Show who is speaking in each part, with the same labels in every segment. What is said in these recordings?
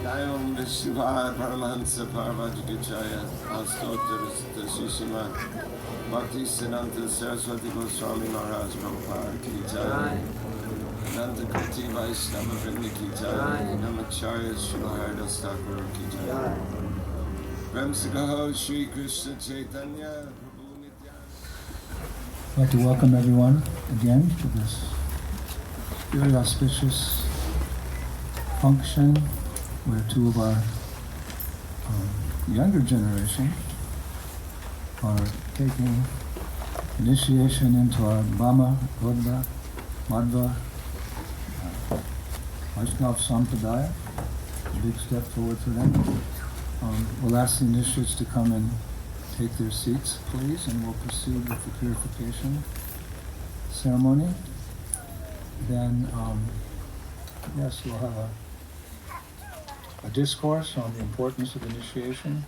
Speaker 1: Jayam Vishvaya Paramahansa Parvajagachaya Astotra Sushima Bhakti Siddhanta Saraswati Goswami Maharaj Prabhupada Ki Jai Nanda Kuti Vaishnava Vrinda Ki Jai Namacharya Srila Thakur Ki Jai Ramsagaho Shri Krishna Chaitanya Prabhu Nityananda.
Speaker 2: I'd like to welcome everyone again to this very auspicious function where two of our younger generation are taking initiation into our Brahma, Buddha, Madhva, Vaishnava Sampradaya. A big step forward for them. We'll ask the initiates to come and take their seats, please, and we'll proceed with the purification ceremony. Then, yes, we'll have a discourse on the importance of initiation.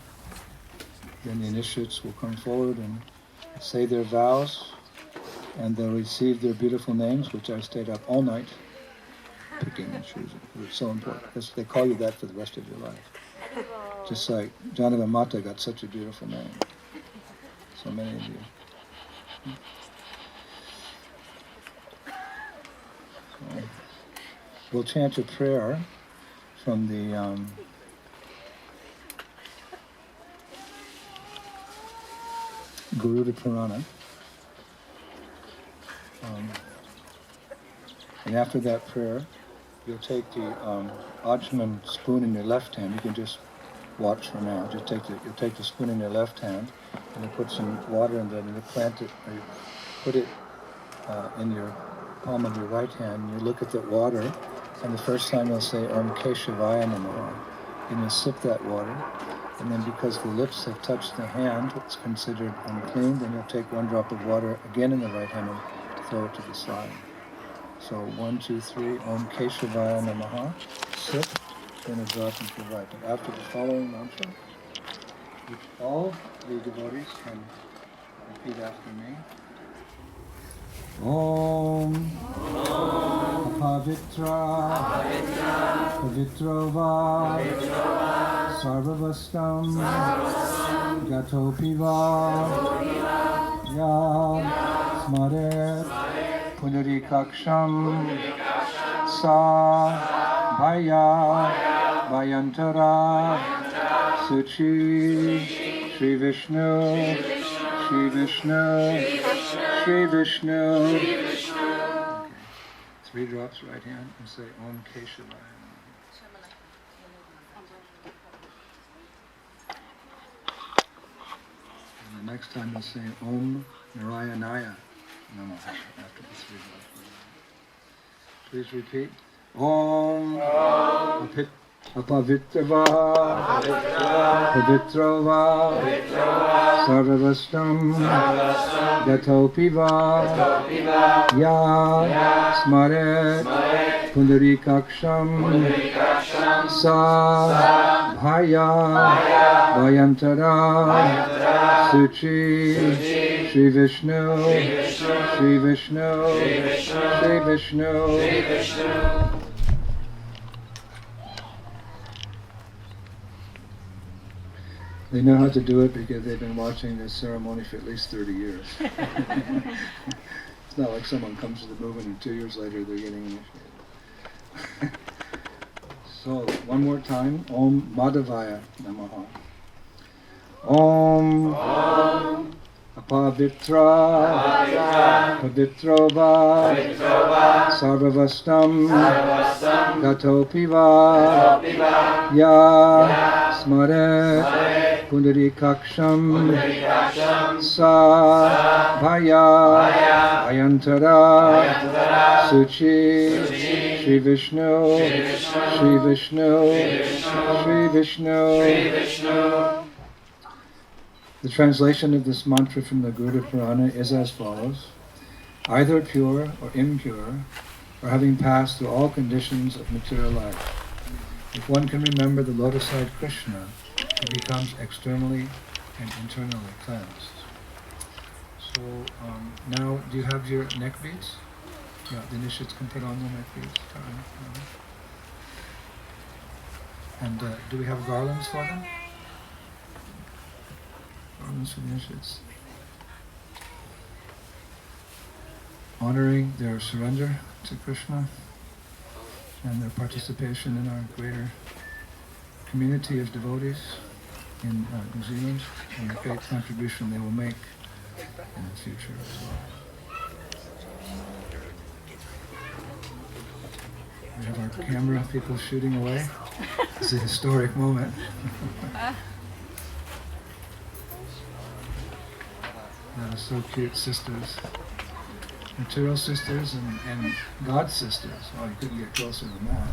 Speaker 2: Then the initiates will come forward and say their vows, and they'll receive their beautiful names, which I stayed up all night picking and choosing. It's so important, because they call you that for the rest of your life. Just like Janava Mata got such a beautiful name. So many of you. So, we'll chant a prayer from the Garuda Purana. And after that prayer, you'll take the Ajman spoon in your left hand. You can just watch for now. Just you'll take the spoon in your left hand, and you put some water in there, and you plant it, or you put it in your palm of your right hand, and you look at that water, and the first time you'll say Om Keshavaya Namaha. And you'll sip that water, and then because the lips have touched the hand, it's considered unclean, then you'll take one drop of water again in the right hand and throw it to the side. So 1, 2, 3, Om Keshavaya Namaha, sip, then a drop into the right. And after the following mantra, which all the devotees can repeat after me. Om Pavitra Pavitro Va Sarvavastam Gatopi Va Ya Smaret Punarikaksham Sa Bhaya Vayantara Suchi Shri Vishnu Shri Vishnu Shri Vishnu. Okay. 3 drops right hand and say Om Keshavaya. And the next time you'll say Om Narayanaya Namaha after the 3 drops. Please repeat. Om Apavitrava Pavitrova Sarvavastam Gatopiva Ya Smaret Pundarikaksham Sa Bhaya Vayantara Suchi Shri Vishnu Shri Vishnu Shri Vishnu. They know how to do it because they've been watching this ceremony for at least 30 years. It's not like someone comes to the movement and 2 years later they're getting initiated. So, one more time. Om Madhavaya Namaha. Om Apavitra Pavitrova Sarvavastam Gatopiva Ya Smaret Pundarikaksham Sa Bhaya Vayantara Suchi Shri Vishnu Shri Vishnu Shri Vishnu. The translation of this mantra from the Garuda Purana is as follows. Either pure or impure, or having passed through all conditions of material life, if one can remember the lotus-eyed Krishna, he becomes externally and internally cleansed. So now, do you have your neck beads? Yeah, the initiates can put on their neck beads. And do we have garlands for them? Garlands for the initiates. Honoring their surrender to Krishna and their participation in our greater community of devotees in New Zealand, and the great contribution they will make in the future as well. We have our camera people shooting away. It's a historic moment. That is so cute, sisters. Material sisters and God sisters. Oh, you couldn't get closer than that.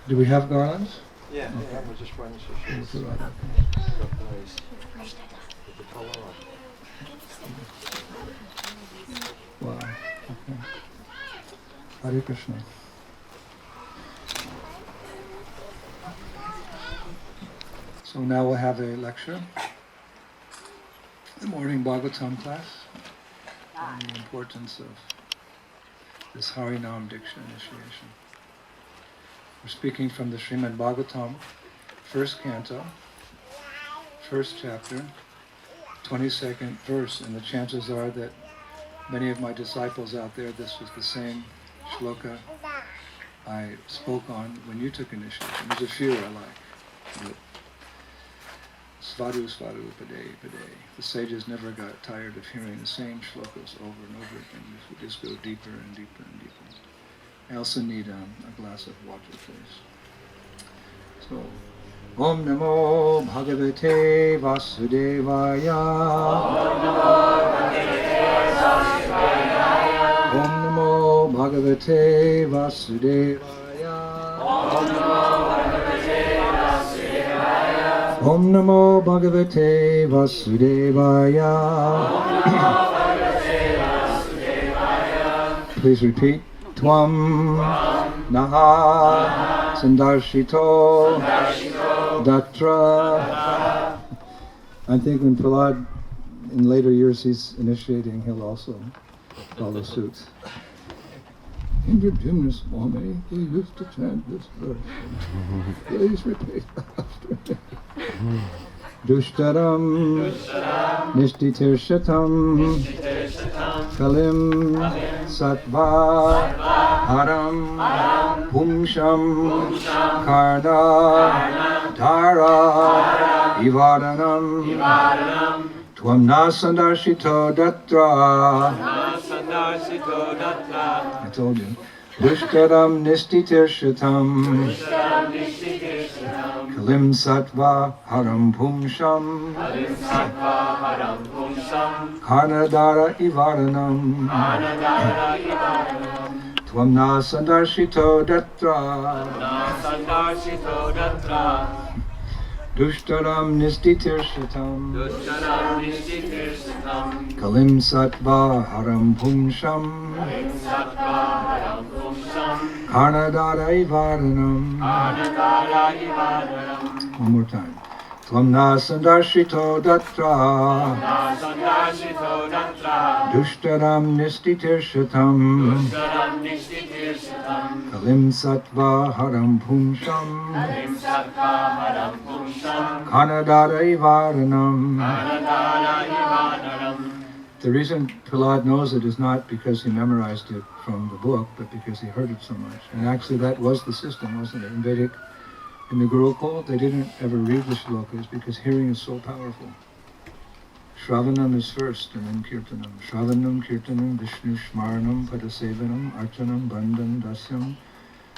Speaker 2: Do we have garlands?
Speaker 3: Yeah,
Speaker 2: Okay.
Speaker 3: yeah, we're just trying to
Speaker 2: We'll put it up. Wow. Okay. Hare Krishna. So now we'll have a lecture, the morning Bhagavatam class, on the importance of this Harinam Diksha initiation. We're speaking from the Srimad Bhagavatam, first canto, first chapter, 22nd verse, and the chances are that many of my disciples out there, this was the same shloka I spoke on when you took initiation. There's a few I like. Svadu, Svadu, Pade, Pade. The sages never got tired of hearing the same shlokas over and over again. We just go deeper and deeper and deeper. I also need a glass of water, please. So, Om Namo Bhagavate Vasudevaya. Om Namo Bhagavate Vasudevaya. Om Namo Bhagavate Vasudevaya. Please repeat. Tvam Naha Sandarshito Datra. I think when Prahlad, in later years, he's initiating, he'll also follow suit. Indra Swami, he used to chant this verse. Please repeat after me. Dushtaram Nishtitir Shatam Kalim Sattva Haram Pumsham Karna Dhara Ivadanam Tvam Nasandarshito Datra. I told you. Dushtaram Nishtitir Shatam Kalim Sattva Haram Pumsham Karnadara Ivaranam Tvam Nasandarshito Datra. Dushtaram Nishtitir Shatam Kalim Sattva Haram Pumsham Karnadara Ivaranam. One more time. Tvam Nasandarshito Datra. Dushtaram Nishtitir Shatam Kalim Sattva Haram Pumsham Karnadara Ivaranam. The reason Prahlad knows it is not because he memorized it from the book, but because he heard it so much. And actually that was the system, wasn't it? In Vedic, in the Gurukul, they didn't ever read the shlokas because hearing is so powerful. Shravanam is first, and then Kirtanam. Shravanam, Kirtanam, Vishnu, Shmaranam, Padasevanam, Archanam, Bandham, Dasyam,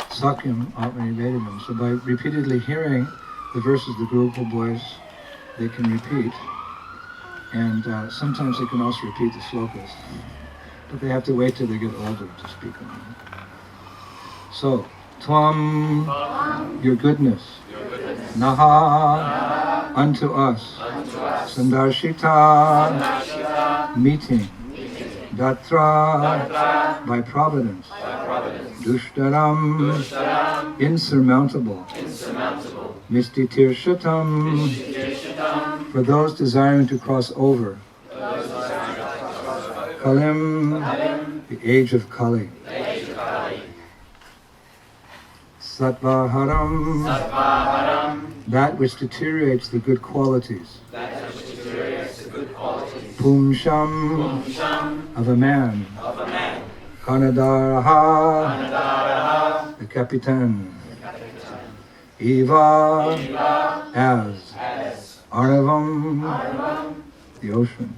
Speaker 2: Sakyam, Atmani Vedamam. So by repeatedly hearing the verses the Gurukul boys, they can repeat. And sometimes they can also repeat the slokas. But they have to wait till they get older to speak on them. So, Tvam, your goodness. Naha, unto us. Sandarshita, meeting. Datra, by providence. Dushtaram, insurmountable. Mistitir Shatam, for those desiring to cross over. Kalim, the age of Kali. Sattvaharam, that which deteriorates the good qualities. Pumsham, of a man. Kanadaraha, the Capitan. Eva, as. Arnavam, the ocean.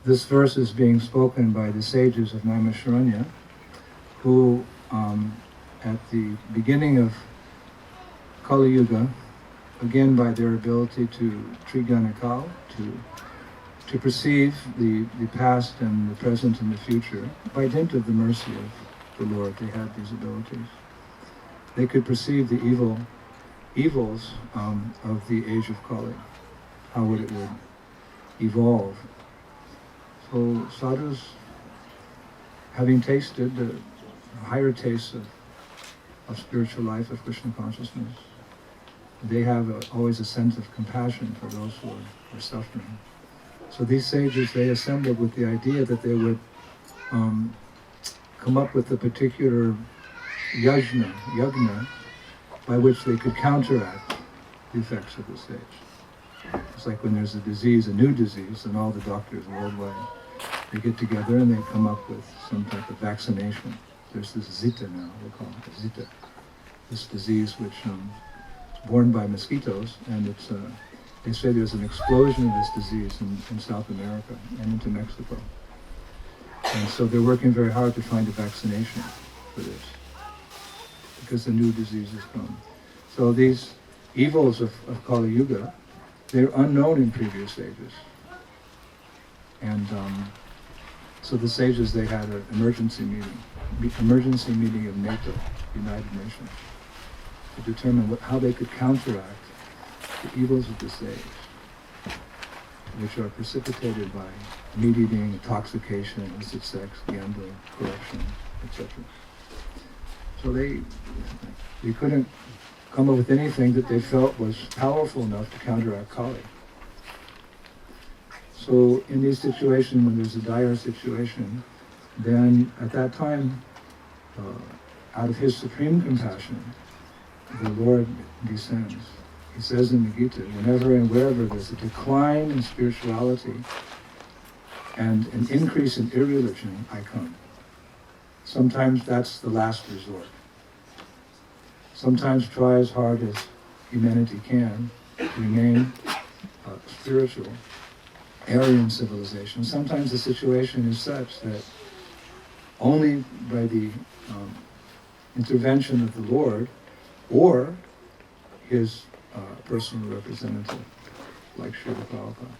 Speaker 2: This verse is being spoken by the sages of Naimisharanya, who at the beginning of Kali Yuga, again by their ability to Triganakal, to perceive the past and the present and the future, by dint of the mercy of the Lord, they had these abilities. They could perceive the evils of the age of Kali, how it would evolve. So sadhus, having tasted the higher tastes of spiritual life, of Krishna consciousness, they have always a sense of compassion for those who are suffering. So these sages, they assembled with the idea that they would come up with a particular yajna, by which they could counteract the effects of the sage. It's like when there's a disease, a new disease, and all the doctors worldwide, they get together and they come up with some type of vaccination. There's this Zika now, they call it Zika. This disease which is borne by mosquitoes, and it's they say there's an explosion of this disease in South America and into Mexico. And so they're working very hard to find a vaccination for this, because the new disease has come. So these evils of Kali Yuga, they're unknown in previous ages. And so the sages, they had an emergency meeting of NATO, United Nations, to determine how they could counteract the evils of this age, which are precipitated by meat eating, intoxication, illicit sex, gambling, corruption, etc. So they couldn't come up with anything that they felt was powerful enough to counteract Kali. So in these situations, when there's a dire situation, then at that time, out of his supreme compassion, the Lord descends. He says in the Gita, whenever and wherever there's a decline in spirituality and an increase in irreligion, I come. Sometimes that's the last resort. Sometimes try as hard as humanity can to remain spiritual, Aryan civilization. Sometimes the situation is such that only by the intervention of the Lord or his personal representative, like Srila Prabhupada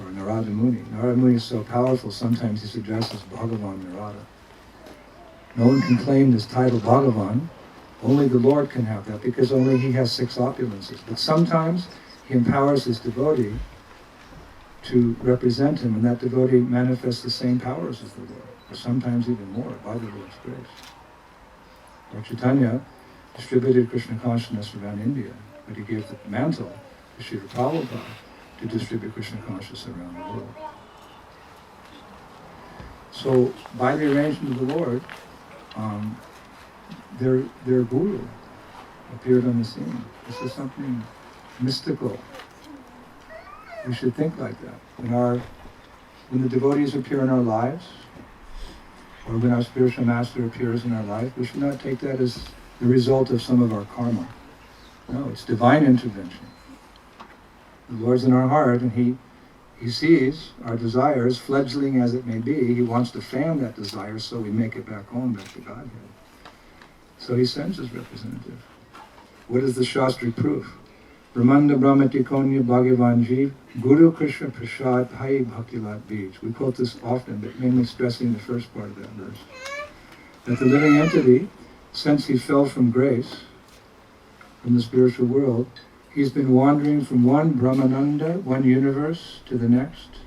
Speaker 2: or Narada Muni. Narada Muni is so powerful, sometimes he's addressed as Bhagavan Narada. No one can claim this title Bhagavan. Only the Lord can have that, because only he has 6 opulences. But sometimes he empowers his devotee to represent him, and that devotee manifests the same powers as the Lord, or sometimes even more, by the Lord's grace. Lord Chaitanya distributed Krishna consciousness around India, but he gave the mantle to Srila Prabhupada to distribute Krishna consciousness around the world. So, by the arrangement of the Lord, their guru appeared on the scene. This is something mystical. We should think like that. When the devotees appear in our lives, or when our spiritual master appears in our life, we should not take that as the result of some of our karma. No, it's divine intervention. The Lord's in our heart, and He sees our desires, fledgling as it may be. He wants to fan that desire so we make it back home, back to Godhead. So He sends His representative. What is the Shastri proof? Brahmanda Brahmati Konya Bhagavan Jeev, Guru Krishna Prasad Pai Bhaktilat Bij. We quote this often, but mainly stressing the first part of that verse. That the living entity, since he fell from grace, from the spiritual world, he's been wandering from one Brahmananda, one universe, to the next,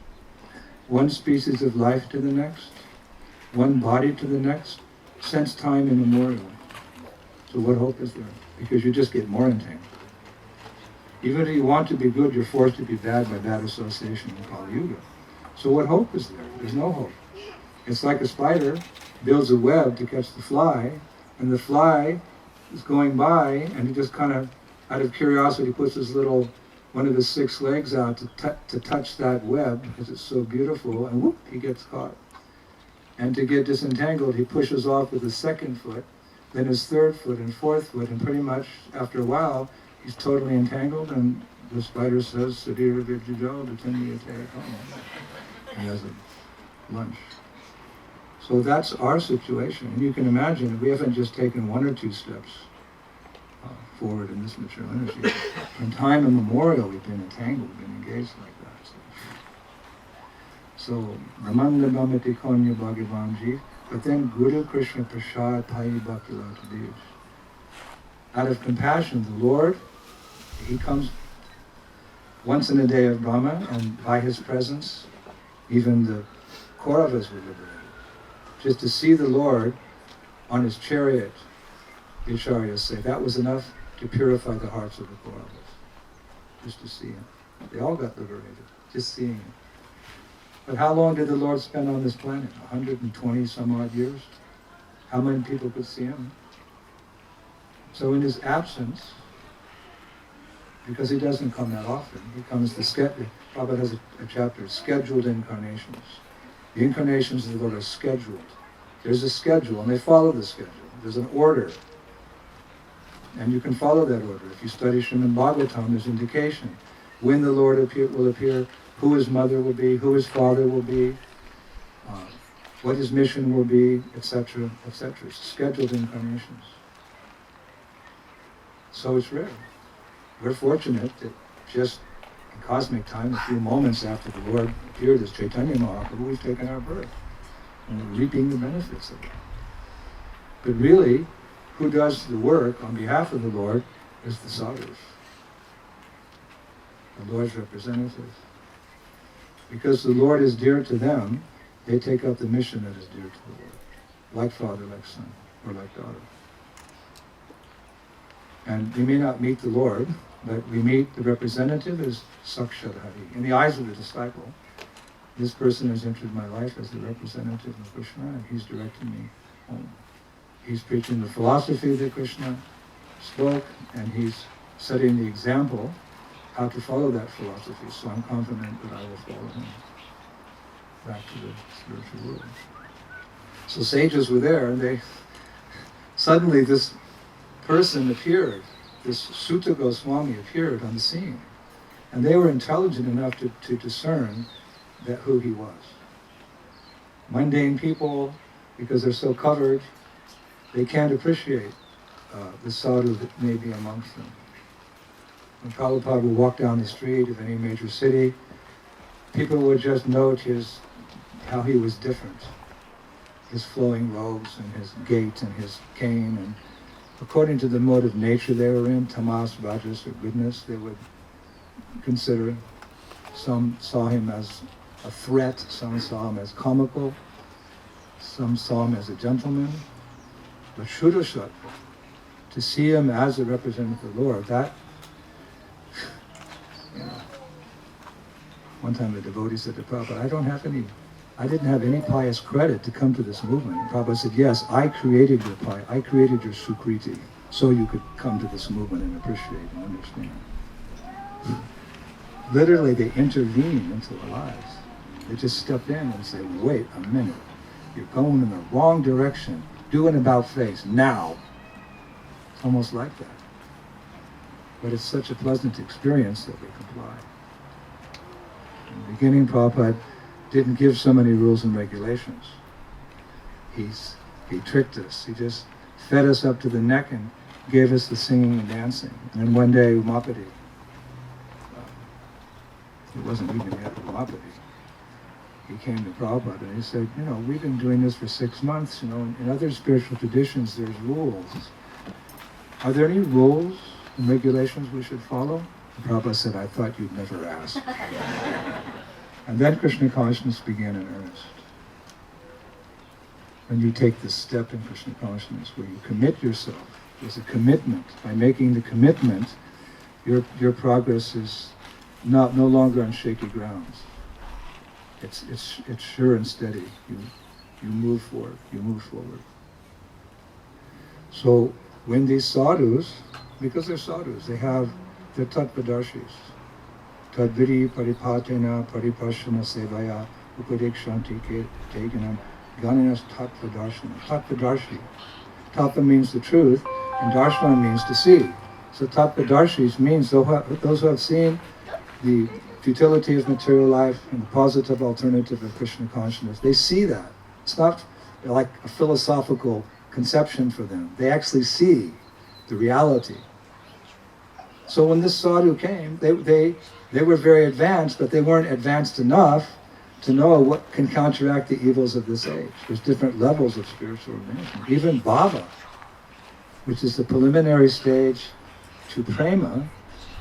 Speaker 2: one species of life to the next, one body to the next, since time immemorial. So what hope is there? Because you just get more entangled. Even if you want to be good, you're forced to be bad by bad association in Kali Yuga. So what hope is there? There's no hope. It's like a spider builds a web to catch the fly, and the fly is going by, and he just kind of, out of curiosity, puts his little, one of his 6 legs out to touch that web, because it's so beautiful, and whoop, he gets caught. And to get disentangled, he pushes off with his 2nd foot, then his 3rd foot and 4th foot, and pretty much, after a while, he's totally entangled, and the spider says, Sudhira Vidyajal, Detindi Ate Home. He has a lunch. So that's our situation. And you can imagine, we haven't just taken 1 or 2 steps forward in this material energy. From time immemorial, we've been entangled, been engaged like that. So, Ramanda Bhamati Konya Bhagavanji, but then Guru Krishna Prasad Pai Bhakti. Out of compassion, the Lord, he comes once in a day of Brahma, and by his presence, even the Kauravas were liberated. Just to see the Lord on his chariot, the Acharyas say, that was enough to purify the hearts of the Kauravas. Just to see him. They all got liberated, just seeing him. But how long did the Lord spend on this planet? 120 some odd years? How many people could see him? So in his absence, because he doesn't come that often, he comes the Prabhupada has a chapter, scheduled incarnations. The incarnations of the Lord are scheduled. There's a schedule, and they follow the schedule. There's an order. And you can follow that order. If you study Srimad Bhagavatam, there's indication when the Lord will appear, who his mother will be, who his father will be, what his mission will be, etc., etc. It's scheduled incarnations. So it's rare. We're fortunate that just in cosmic time, a few moments after the Lord appeared as Chaitanya Mahaprabhu, we've taken our birth. And we're reaping the benefits of it. But really, who does the work on behalf of the Lord is the sadhus, the Lord's representatives. Because the Lord is dear to them, they take up the mission that is dear to the Lord, like father, like son, or like daughter. And we may not meet the Lord, but we meet the representative as Sakshat Hari. In the eyes of the disciple, this person has entered my life as the representative of Krishna, and he's directing me home. He's preaching the philosophy that Krishna spoke, and he's setting the example how to follow that philosophy. So I'm confident that I will follow him back to the spiritual world. So sages were there, and suddenly this person appeared, this Sutta Goswami appeared on the scene. And they were intelligent enough to discern that who he was. Mundane people, because they're so covered, they can't appreciate the sadhu that may be amongst them. When Prabhupada would walk down the street of any major city, people would just note how he was different. His flowing robes and his gait and his cane, and according to the mode of nature they were in, tamas, rajas, or goodness, they would consider. Some saw him as a threat, some saw him as comical, some saw him as a gentleman. But Shuddha, to see him as a representative of the Lord, that, one time a devotee said to Prabhupada, I didn't have any pious credit to come to this movement. And Prabhupada said, yes, I created your Sukriti, so you could come to this movement and appreciate and understand. Literally, they intervene into our lives. They just step in and say, wait a minute, you're going in the wrong direction. Do an about face, now. It's almost like that. But it's such a pleasant experience that we comply. In the beginning, Prabhupada didn't give so many rules and regulations. He tricked us. He just fed us up to the neck and gave us the singing and dancing. And then one day, Umapati, it wasn't even yet Umapati, he came to Prabhupada and he said, we've been doing this for 6 months, in other spiritual traditions there's rules. Are there any rules and regulations we should follow? And Prabhupada said, I thought you'd never ask. And then Krishna consciousness began in earnest. When you take this step in Krishna consciousness, where you commit yourself, there's a commitment. By making the commitment, your progress is no longer on shaky grounds. It's sure and steady. You move forward. You move forward. So when these sadhus, because they're sadhus, they're tattvadarshis. Tadviri paripatena paripashana sevaya upadekshanti teganam ganinas tattvadarshana. Tattvadarshi. Tattva means the truth, and darshana means to see. So tattvadarshis means those who have seen the futility of material life and the positive alternative of Krishna consciousness. They see that. It's not like a philosophical conception for them. They actually see the reality. So when this sadhu came, they were very advanced, but they weren't advanced enough to know what can counteract the evils of this age. There's different levels of spiritual advancement. Even bhava, which is the preliminary stage to prema,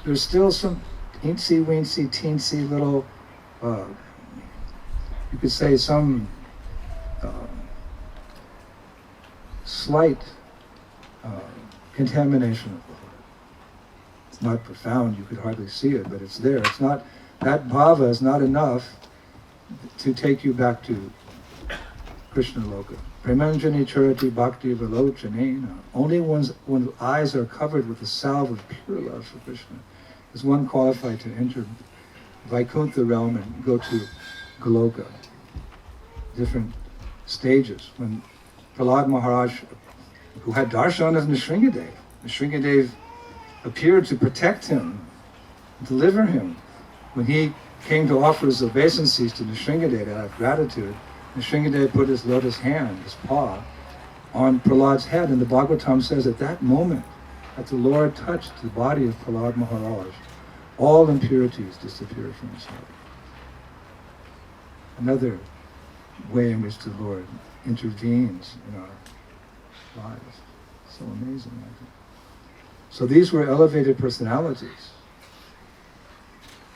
Speaker 2: there's still some teensy little, you could say some slight contamination of the heart. It's not profound, you could hardly see it, but it's there. It's not, that bhava is not enough to take you back to Krishna Loka. Premanjani charati bhakti valochanena. Only one's eyes are covered with the salve of pure love for Krishna is one qualified to enter Vaikuntha realm and go to Goloka. Different stages. When Prahlad Maharaj, who had darshan of Nrsingadev appeared to protect him, deliver him. When he came to offer his obeisances to Nrsingadev out of gratitude, Nrsingadev put his lotus hand, his paw, on Prahlad's head, and the Bhagavatam says at that moment, that the Lord touched the body of Prahlad Maharaj, all impurities disappeared from his heart. Another way in which the Lord intervenes in our lives. So amazing, I think. So these were elevated personalities,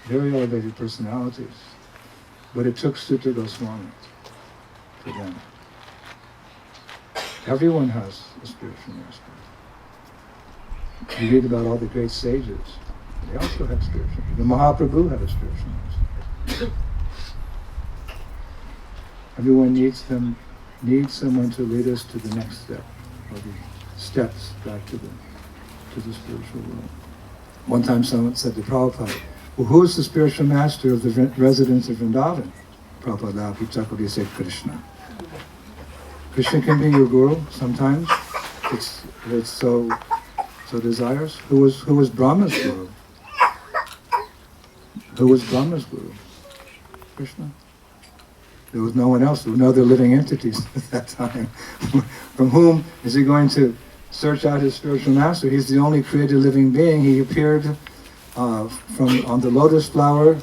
Speaker 2: very elevated personalities, but it took Sutta Goswami for them. Everyone has a spiritual master. You read about all the great sages. They also had spiritual. The Mahaprabhu had a spiritual master. Everyone needs someone to lead us to the next step, or the steps back to the spiritual world. One time someone said to Prabhupada, well, who is the spiritual master of the residents of Vrindavan? Prabhupada Pichakuri said, Krishna. Krishna can be your guru sometimes. It's so desires. Who was Brahma's guru? Who was Brahma's guru? Krishna. There was no one else. There were no other living entities at that time. From whom is he going to search out his spiritual master? He's the only created living being. He appeared on the lotus flower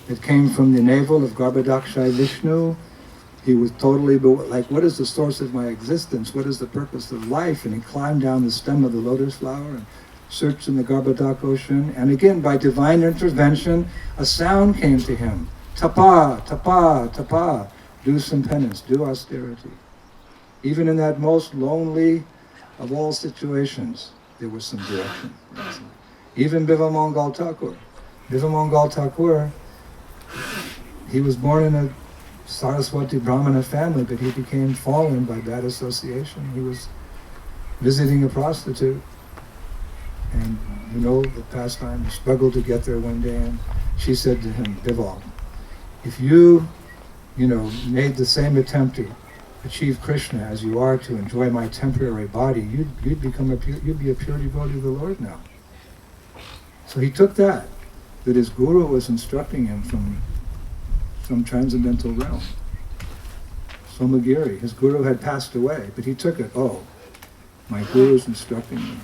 Speaker 2: that came from the navel of Garbhodakshai Vishnu. He was totally like, what is the source of my existence? What is the purpose of life? And he climbed down the stem of the lotus flower and searched in the Garbhodak ocean. And again, by divine intervention, a sound came to him. Tapa, tapa, tapa. Do some penance, do austerity. Even in that most lonely of all situations, there was some direction. Even Bivamangal Thakur. Bivamangal Thakur, he was born in a Saraswati Brahmana family, but he became fallen by bad association. He was visiting a prostitute, and you know the pastime, he struggled to get there one day, and she said to him, Bival, if you made the same attempt to achieve Krishna as you are to enjoy my temporary body, you'd be a pure devotee of the Lord now. So he took that his guru was instructing him from some transcendental realm. Somagiri, his guru had passed away, but he took it, my guru is instructing me,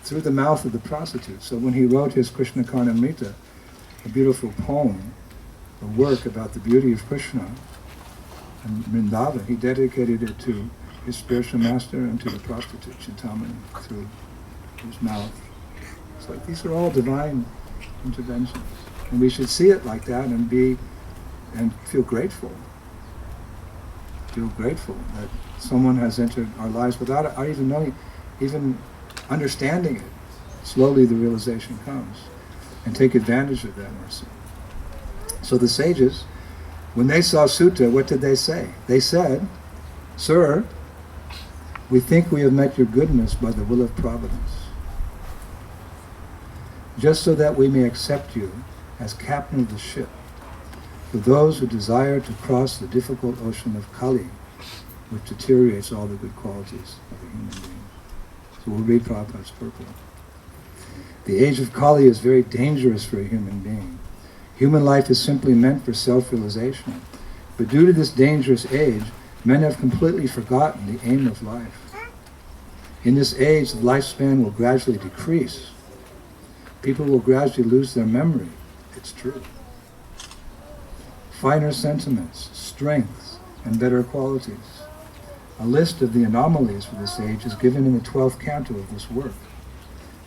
Speaker 2: through the mouth of the prostitute. So when he wrote his Krishna Karnamrita, a beautiful poem, a work about the beauty of Krishna and Vrindavan, he dedicated it to his spiritual master and to the prostitute, Chintamani, through his mouth. It's like these are all divine interventions. And we should see it like that and feel grateful. Feel grateful that someone has entered our lives without our even knowing, even understanding it. Slowly the realization comes, and take advantage of that mercy. So the sages When they saw Sutta, what did they say? They said, "Sir, we think we have met your goodness by the will of providence. Just so that we may accept you as captain of the ship for those who desire to cross the difficult ocean of Kali, which deteriorates all the good qualities of a human being." So we'll read Prabhupada's purport. The age of Kali is very dangerous for a human being. Human life is simply meant for self-realization. But due to this dangerous age, men have completely forgotten the aim of life. In this age, the lifespan will gradually decrease. People will gradually lose their memory. It's true. Finer sentiments, strengths, and better qualities. A list of the anomalies for this age is given in the 12th canto of this work.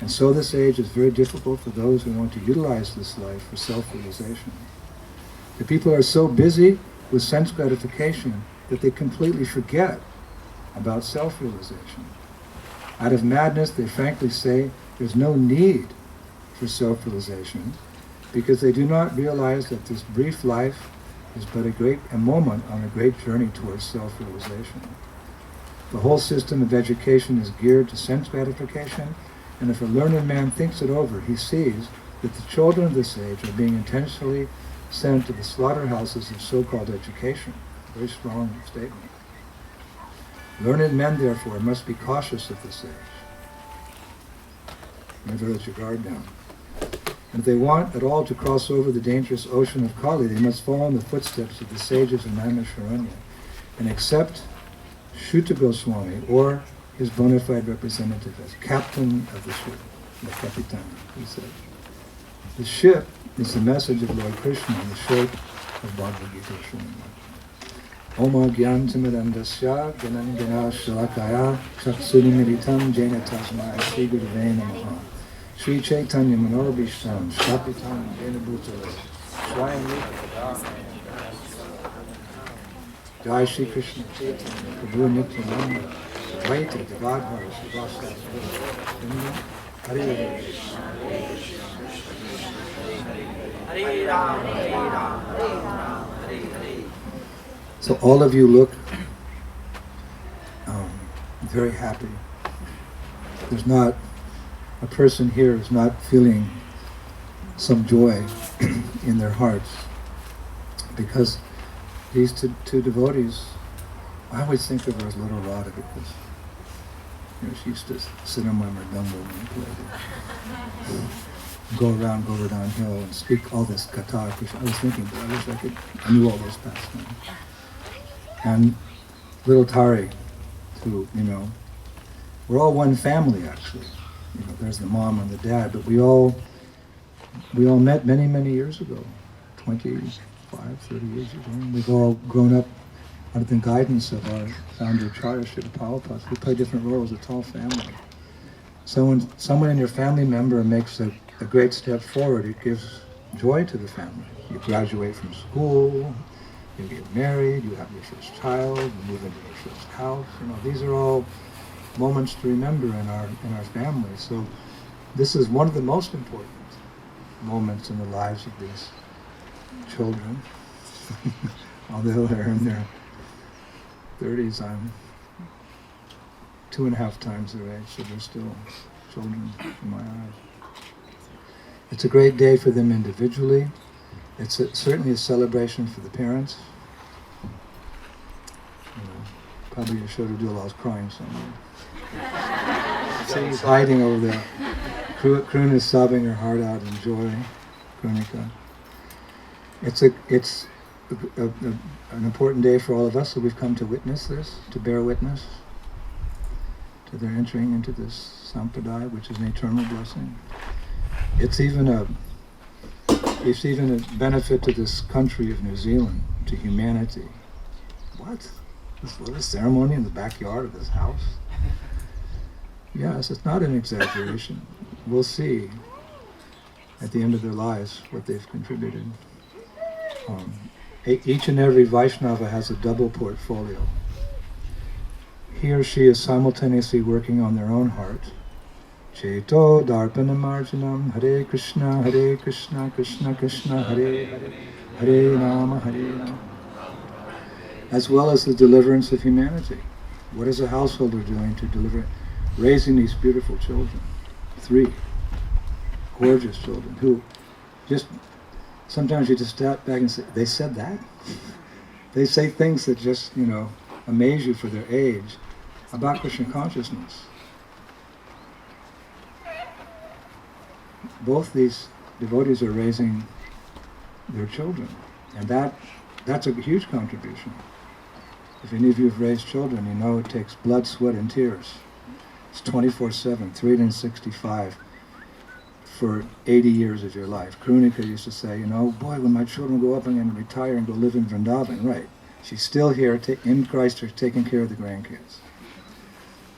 Speaker 2: And so this age is very difficult for those who want to utilize this life for self-realization. The people are so busy with sense gratification that they completely forget about self-realization. Out of madness, they frankly say there's no need for self-realization because they do not realize that this brief life is but a moment on a great journey towards self-realization. The whole system of education is geared to sense gratification, and if a learned man thinks it over, he sees that the children of this age are being intentionally sent to the slaughterhouses of so-called education. A very strong statement. Learned men, therefore, must be cautious of this age. Never let your guard down. And if they want at all to cross over the dangerous ocean of Kali, they must follow in the footsteps of the sages of Naimisharanya and accept Shuta Goswami, or his bona fide representative, as captain of the ship, the Kapitan, he said. The ship is the message of Lord Krishna in the shape of Bhagavad Gita Srimad. Oma Gyantimirandasya Ganangana Shalakaya Chaksudimiritam Jaina Tasmaya Sri Gurave Namaha Sri Chaitanya Manorabhishtam Shapitam Jaina Bhutale Swayam Jai Shri Krishna Chaitanya Prabhu Nityananda Vaita Devadhara Srivastava Hare Hare Ram Hare Ram Hare Ram Hare Hare. So all of you look very happy. There's not a person here who's not feeling some joy in their hearts, because these two devotees, I always think of her as little Radha, because she used to sit on my mridanga when I played. Go around Govardhan Hill and speak all this katha. I was thinking, I wish I knew all those pastimes. And little Tari, who, we're all one family actually. There's the mom and the dad, but we all met many, many years ago, 25, 30 years ago. We've all grown up under the guidance of our founder, Acharya Srila Prabhupada. We play different roles, it's all family. So when someone in your family member makes a great step forward, it gives joy to the family. You graduate from school, you get married, you have your first child, you move into your first house. These are all moments to remember in our family. So this is one of the most important moments in the lives of these children. Although they're in their 30s, I'm 2.5 times their age, so they're still children in my eyes. It's a great day for them individually. It's certainly a celebration for the parents. Probably Yashoda Dula's crying somewhere. So he's hiding over there. Kruna is sobbing her heart out in joy. Krunika. It's an important day for all of us, so we've come to witness this, to bear witness to their entering into this sampradaya, which is an eternal blessing. It's even a benefit to this country of New Zealand, to humanity. What? This little ceremony in the backyard of this house? Yes, it's not an exaggeration. We'll see at the end of their lives what they've contributed. Each and every Vaishnava has a double portfolio. He or she is simultaneously working on their own heart. Cheto Darpanam Arjanam Hare Krishna Krishna Krishna Hare Hare Hare Rama Hare Rama as well as the deliverance of humanity. What is a householder doing to deliver? Raising these beautiful children. 3 gorgeous children who just, sometimes you just step back and say, they said that? They say things that just, amaze you for their age about Krishna consciousness. Both these devotees are raising their children, and that's a huge contribution. If any of you have raised children, you know it takes blood, sweat, and tears. It's 24/7, 365 for 80 years of your life. Krunika used to say, boy, when my children grow up, I'm going to retire and go live in Vrindavan. Right. She's still here in Christchurch taking care of the grandkids.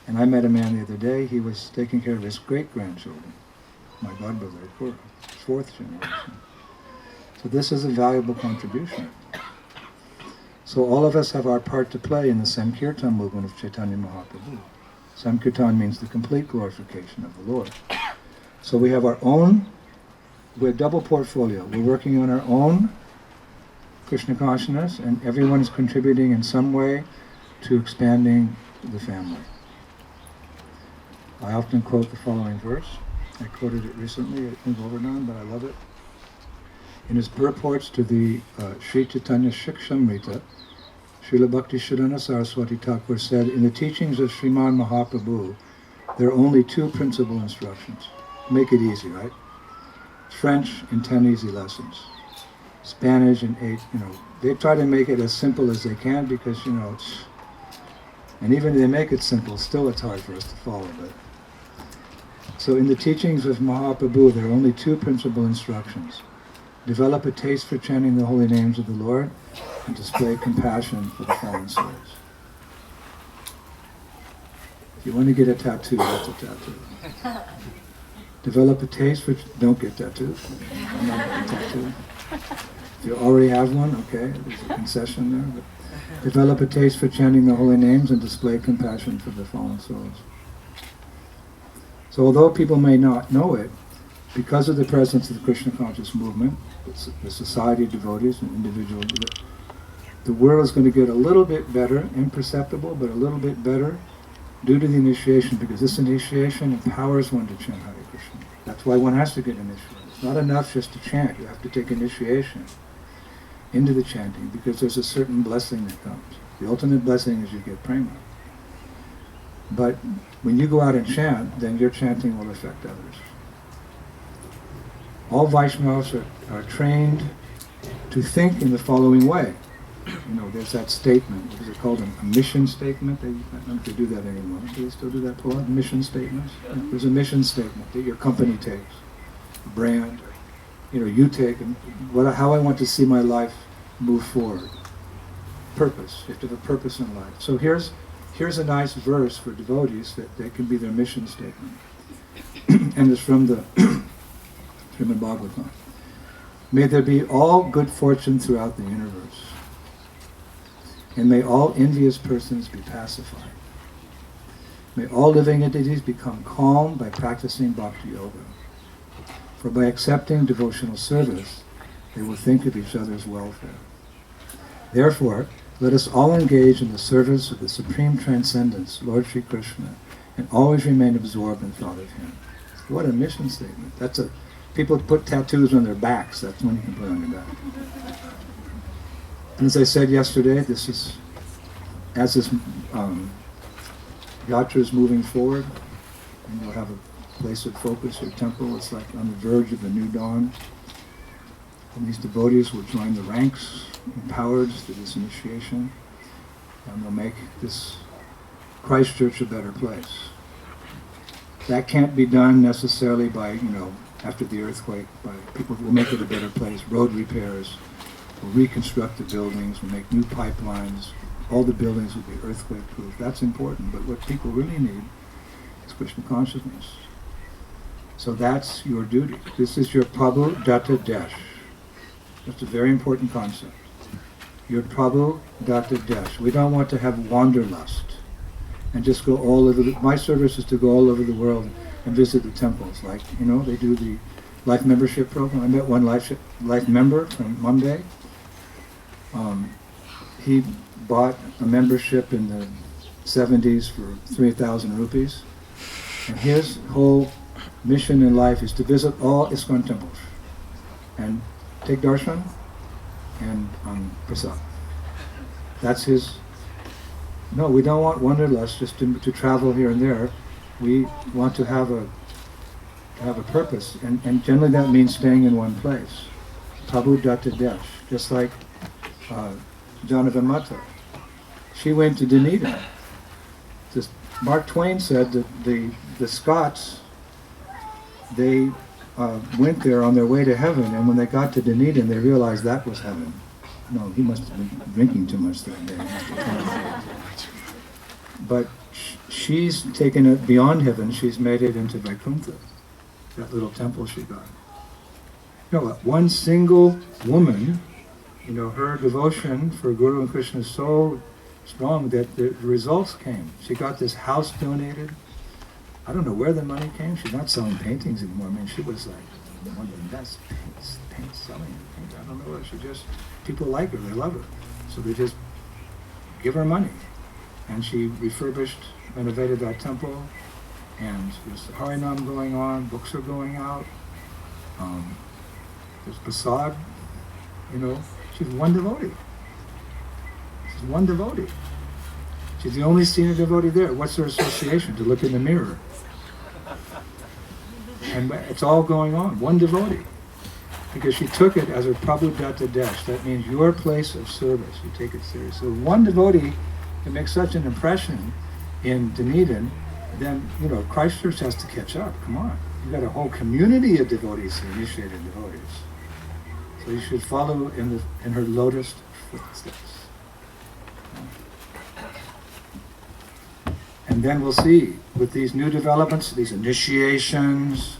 Speaker 2: And I met a man the other day, he was taking care of his great-grandchildren. My godbrother, Kura, 4th generation. So this is a valuable contribution. So all of us have our part to play in the Sankirtan movement of Chaitanya Mahaprabhu. Sankirtan means the complete glorification of the Lord. So we have we're double portfolio. We're working on our own Krishna consciousness, and everyone is contributing in some way to expanding the family. I often quote the following verse. I quoted it recently in Govardhan, but I love it. In his purports to the Sri Chaitanya Shikshamrita, Srila Bhakti Siddhanta Saraswati Thakur said, in the teachings of Sriman Mahaprabhu, there are only 2 principal instructions. Make it easy, right? French in 10 easy lessons. Spanish in 8, They try to make it as simple as they can because, and even if they make it simple, still it's hard for us to follow. But so in the teachings of Mahaprabhu, there are only 2 principal instructions. Develop a taste for chanting the holy names of the Lord and display compassion for the fallen souls. If you want to get a tattoo, that's a tattoo. Develop a taste for... Don't get tattooed. I'm not getting tattooed. If you already have one, okay, there's a concession there. But develop a taste for chanting the holy names and display compassion for the fallen souls. So although people may not know it, because of the presence of the Krishna conscious movement, the society of devotees and individuals, the world is going to get a little bit better, imperceptible, but a little bit better due to the initiation, because this initiation empowers one to chant Hare Krishna. That's why one has to get initiated. It's not enough just to chant. You have to take initiation into the chanting, because there's a certain blessing that comes. The ultimate blessing is you get prema. But when you go out and chant, then your chanting will affect others. All Vaishnavas are trained to think in the following way. There's that statement. What is it called? A mission statement? I don't know if they do that anymore. Do they still do that, Paul? Mission statements? Yeah. There's a mission statement that your company takes, a brand, you take, and how I want to see my life move forward. Purpose. You have to have a purpose in life. So here's a nice verse for devotees that can be their mission statement. And it's from the Srimad Bhagavatam. May there be all good fortune throughout the universe, and may all envious persons be pacified. May all living entities become calm by practicing bhakti yoga. For by accepting devotional service, they will think of each other's welfare. Therefore, let us all engage in the service of the Supreme Transcendence, Lord Sri Krishna, and always remain absorbed in thought of Him. What a mission statement. People put tattoos on their backs. That's one you can put on your back. And as I said yesterday, as this yatra is moving forward, and you'll have a place of focus, your temple, it's like on the verge of a new dawn. And these devotees will join the ranks, empowered through this initiation, and they'll make this Christchurch a better place. That can't be done necessarily by, after the earthquake, by people who will make it a better place, road repairs, we'll reconstruct the buildings, we'll make new pipelines, all the buildings will be earthquake-proof. That's important, but what people really need is Krishna consciousness. So that's your duty. This is your Prabhu Datta Desh. That's a very important concept. Your Prabhu Datta Desh. We don't want to have wanderlust and just go all over my service is to go all over the world and visit the temples. Like, they do the life membership program. I met one life member from Mumbai. He bought a membership in the 70s for 3,000 rupees. And his whole mission in life is to visit all ISKCON temples and take darshan and prasad. That's his. No, we don't want wanderlust just to travel here and there. We want to have a purpose, and generally that means staying in one place. Prabhu Datta Desh, just like Jonathan Mata. She went to Dunedin. Mark Twain said that the Scots, they went there on their way to heaven, and when they got to Dunedin, they realized that was heaven. No, he must have been drinking too much that day. But she's taken it beyond heaven. She's made it into Vaikuntha, that little temple she got. You know, one single woman, you know, her devotion for Guru and Krishna is so strong that the results came. She got this house donated. I don't know where the money came. She's not selling paintings anymore. I mean, she was like one of the best paint selling. I don't know. She just, people like her. They love her. So they just give her money. And she refurbished, renovated that temple. And there's Harinam going on. Books are going out. There's prasad. You know, she's one devotee. She's one devotee. She's the only senior devotee there. What's her association? To look in the mirror. And it's all going on. One devotee. Because she took it as her Prabhu Datta Desh. That means your place of service. You take it seriously. So one devotee can make such an impression in Dunedin, then, you know, Christchurch has to catch up. Come on. You've got a whole community of devotees, initiated devotees. So you should follow in her lotus footsteps. And then we'll see, with these new developments, these initiations,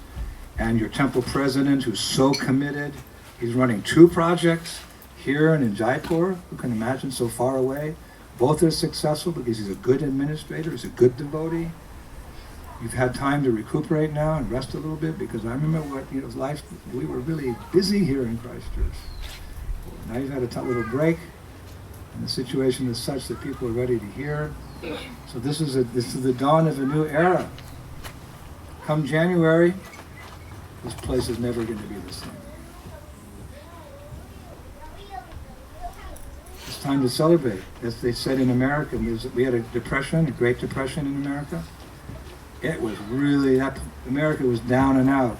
Speaker 2: and your temple president who's so committed. He's running 2 projects here and in Jaipur. Who can imagine, so far away? Both are successful because he's a good administrator, he's a good devotee. You've had time to recuperate now and rest a little bit, because I remember what, you know, life, we were really busy here in Christchurch. Now you've had a little break, and the situation is such that people are ready to hear. So this is the dawn of a new era. Come January, this place is never going to be the same. It's time to celebrate. As they said in America, we had a depression, a Great Depression in America. It was really, America was down and out.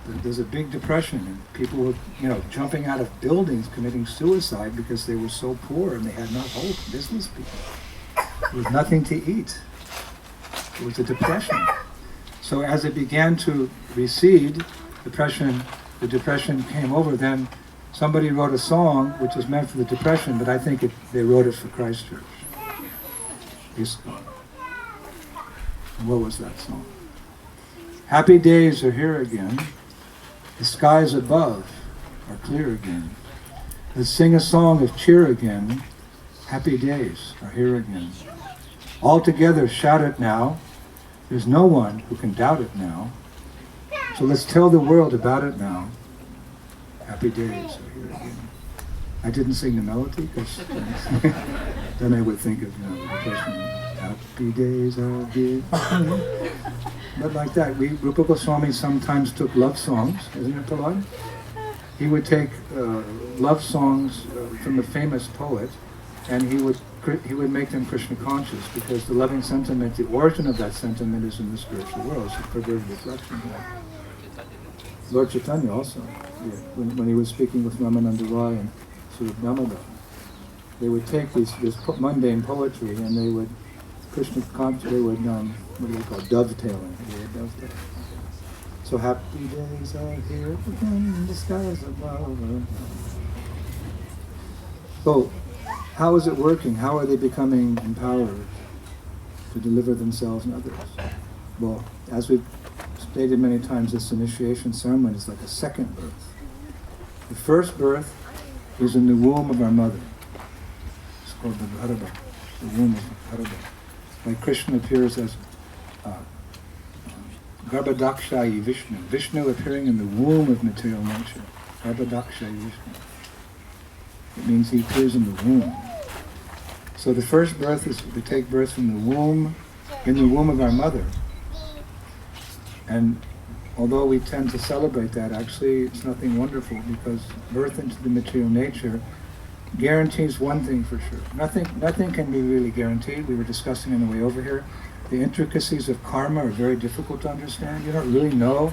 Speaker 2: There's a big depression, and people were, you know, jumping out of buildings, committing suicide because they were so poor and they had no hope. Business people. There was nothing to eat. It was a depression. So as it began to recede, the depression came over. Then somebody wrote a song which was meant for the depression, but I think they wrote it for Christchurch. ISKCON. And what was that song? Happy days are here again. The skies above are clear again. Let's sing a song of cheer again. Happy days are here again. All together shout it now. There's no one who can doubt it now. So let's tell the world about it now. Happy days are here again. I didn't sing the melody because then I would think of, you know, the person. Happy days are here. But like that, Rupa Goswami sometimes took love songs, isn't it, Prahlad? He would take love songs from a famous poet, and he would make them Krishna conscious, because the loving sentiment, the origin of that sentiment is in the spiritual world. It's a perverted reflection. Lord Chaitanya also, when he was speaking with Ramananda Rai and Sri Damodar, they would take this mundane poetry and they would Krishna conscious. They would what do they call dovetailing? They would dovetail. So happy days are here again, the skies above. So, how is it working? How are they becoming empowered to deliver themselves and others? Well, as we've stated many times, this initiation ceremony is like a second birth. The first birth is in the womb of our mother. It's called the Bharata, the womb of Bharata. Like Krishna appears as Garbhadakshayi Vishnu. Vishnu appearing in the womb of material nature. Garbhadakshayi Vishnu. It means he appears in the womb. So the first birth is we take birth from the womb, in the womb of our mother. And although we tend to celebrate that, actually it's nothing wonderful, because birth into the material nature guarantees one thing for sure. Nothing can be really guaranteed. We were discussing on the way over here. The intricacies of karma are very difficult to understand. You don't really know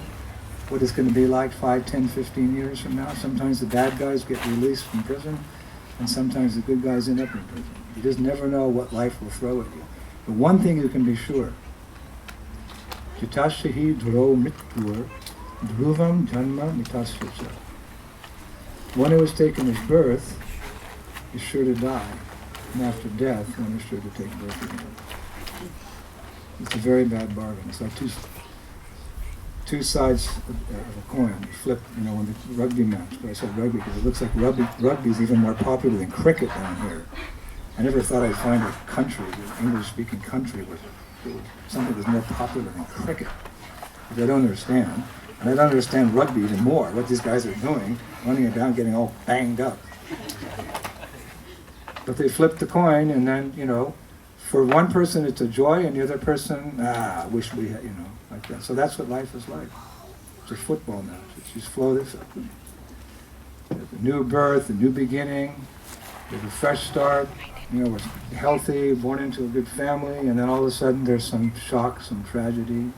Speaker 2: what it's going to be like 5, 10, 15 years from now. Sometimes the bad guys get released from prison, and sometimes the good guys end up in prison. You just never know what life will throw at you. But one thing you can be sure, Jitashahi dhro mittur dhruvam janma mitasyacha. One who has taken his birth is sure to die, and after death, one is sure to take birth again. It's a very bad bargain. It's like two sides of a coin. You flip, when the rugby match, but I said rugby because it looks like rugby is even more popular than cricket down here. I never thought I'd find a country, an English-speaking country, where something that's more popular than cricket, which I don't understand. And I don't understand rugby even more, what these guys are doing, running about getting all banged up. But they flip the coin, and then, for one person it's a joy, and the other person, I wish we had, like that. So that's what life is like. It's a football match. It's just flow this up. There's a new birth, a new beginning, there's a fresh start, we're healthy, born into a good family, and then all of a sudden there's some shock, some tragedy.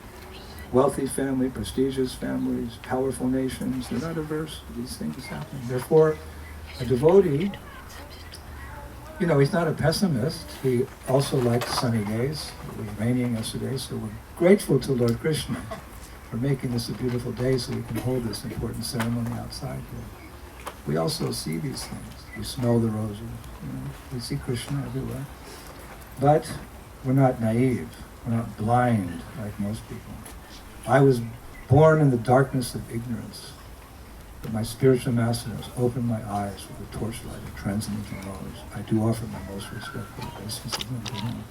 Speaker 2: Wealthy family, prestigious families, powerful nations, they're not averse to these things happening. Therefore, a devotee, he's not a pessimist. He also likes sunny days. It was raining yesterday, so we're grateful to Lord Krishna for making this a beautiful day so we can hold this important ceremony outside here. We also see these things. We smell the roses. We see Krishna everywhere. But we're not naive. We're not blind like most people. I was born in the darkness of ignorance, but my spiritual master has opened my eyes with the torchlight of transcendental knowledge. I do offer my most respectful obeisances unto him.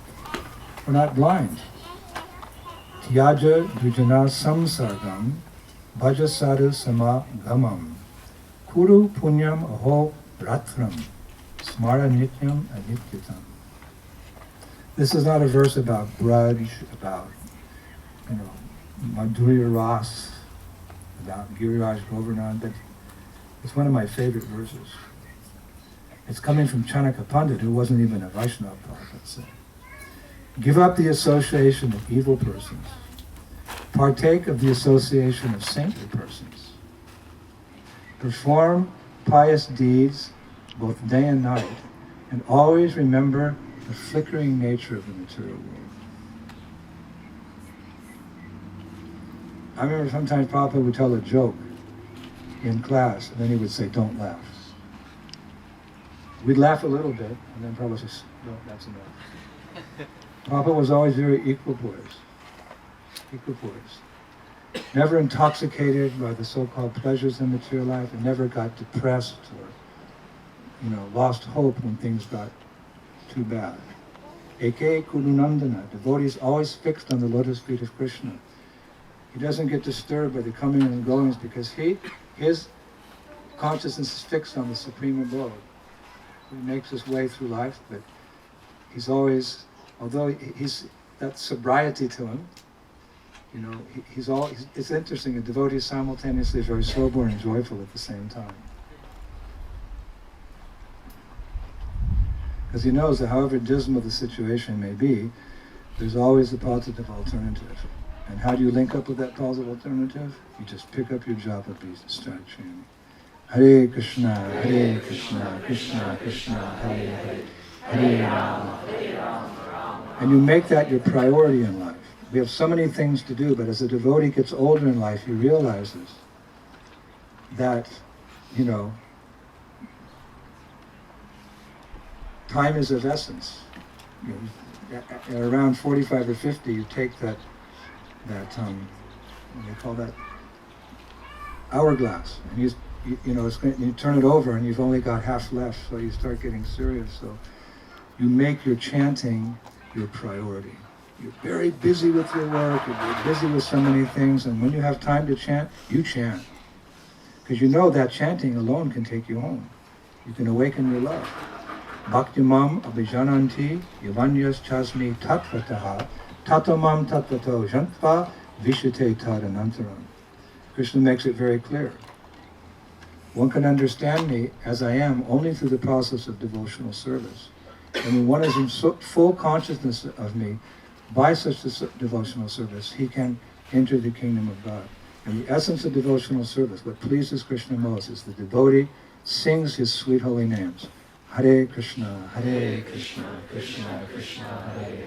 Speaker 2: We're not blind. Tyaja dujana samsargam bhaja sadhu sama gamam kuru punyam aho bratram smara nityam anityatam. This is not a verse about grudge, about, Madhurya Ras, about Giriraj Govardhan, but it's one of my favorite verses. It's coming from Chanaka Pandit, who wasn't even a Vaishnava, let's say. Give up the association of evil persons. Partake of the association of saintly persons. Perform pious deeds both day and night, and always remember the flickering nature of the material world. I remember sometimes Papa would tell a joke in class, and then he would say, "Don't laugh." We'd laugh a little bit, and then Papa would say, "No, that's enough." Papa was always very equipoise. Never intoxicated by the so-called pleasures in material life, and never got depressed or, lost hope when things got too bad. Eke Kurunandana, devotees always fixed on the lotus feet of Krishna. He doesn't get disturbed by the coming and goings because his consciousness is fixed on the supreme abode. He makes his way through life, but he's always, although he's that sobriety to him, it's interesting, a devotee is simultaneously very sober and joyful at the same time. Because he knows that however dismal the situation may be, there's always a positive alternative. And how do you link up with that positive alternative? You just pick up your japa beads and start chanting. Hare Krishna, Hare Krishna, Krishna Krishna, Hare Hare, Hare Rama, Hare Rama. And you make that your priority in life. We have so many things to do, but as a devotee gets older in life, he realizes that, time is of essence. At around 45 or 50, you take that what do they call that? Hourglass. And you turn it over and you've only got half left, so you start getting serious. So you make your chanting your priority. You're very busy with your work, you're busy with so many things, and when you have time to chant, you chant. Because that chanting alone can take you home. You can awaken your love. Bhaktimam abhijananti yavanyas chasmi tatvataha tatamam tatvato jantva vishate tadanantaram. Krishna makes it very clear. One can understand me as I am only through the process of devotional service. And when one is in full consciousness of me by such devotional service, he can enter the kingdom of God. And the essence of devotional service, what pleases Krishna most, is the devotee sings his sweet holy names. Hare Krishna, Krishna Krishna, Hare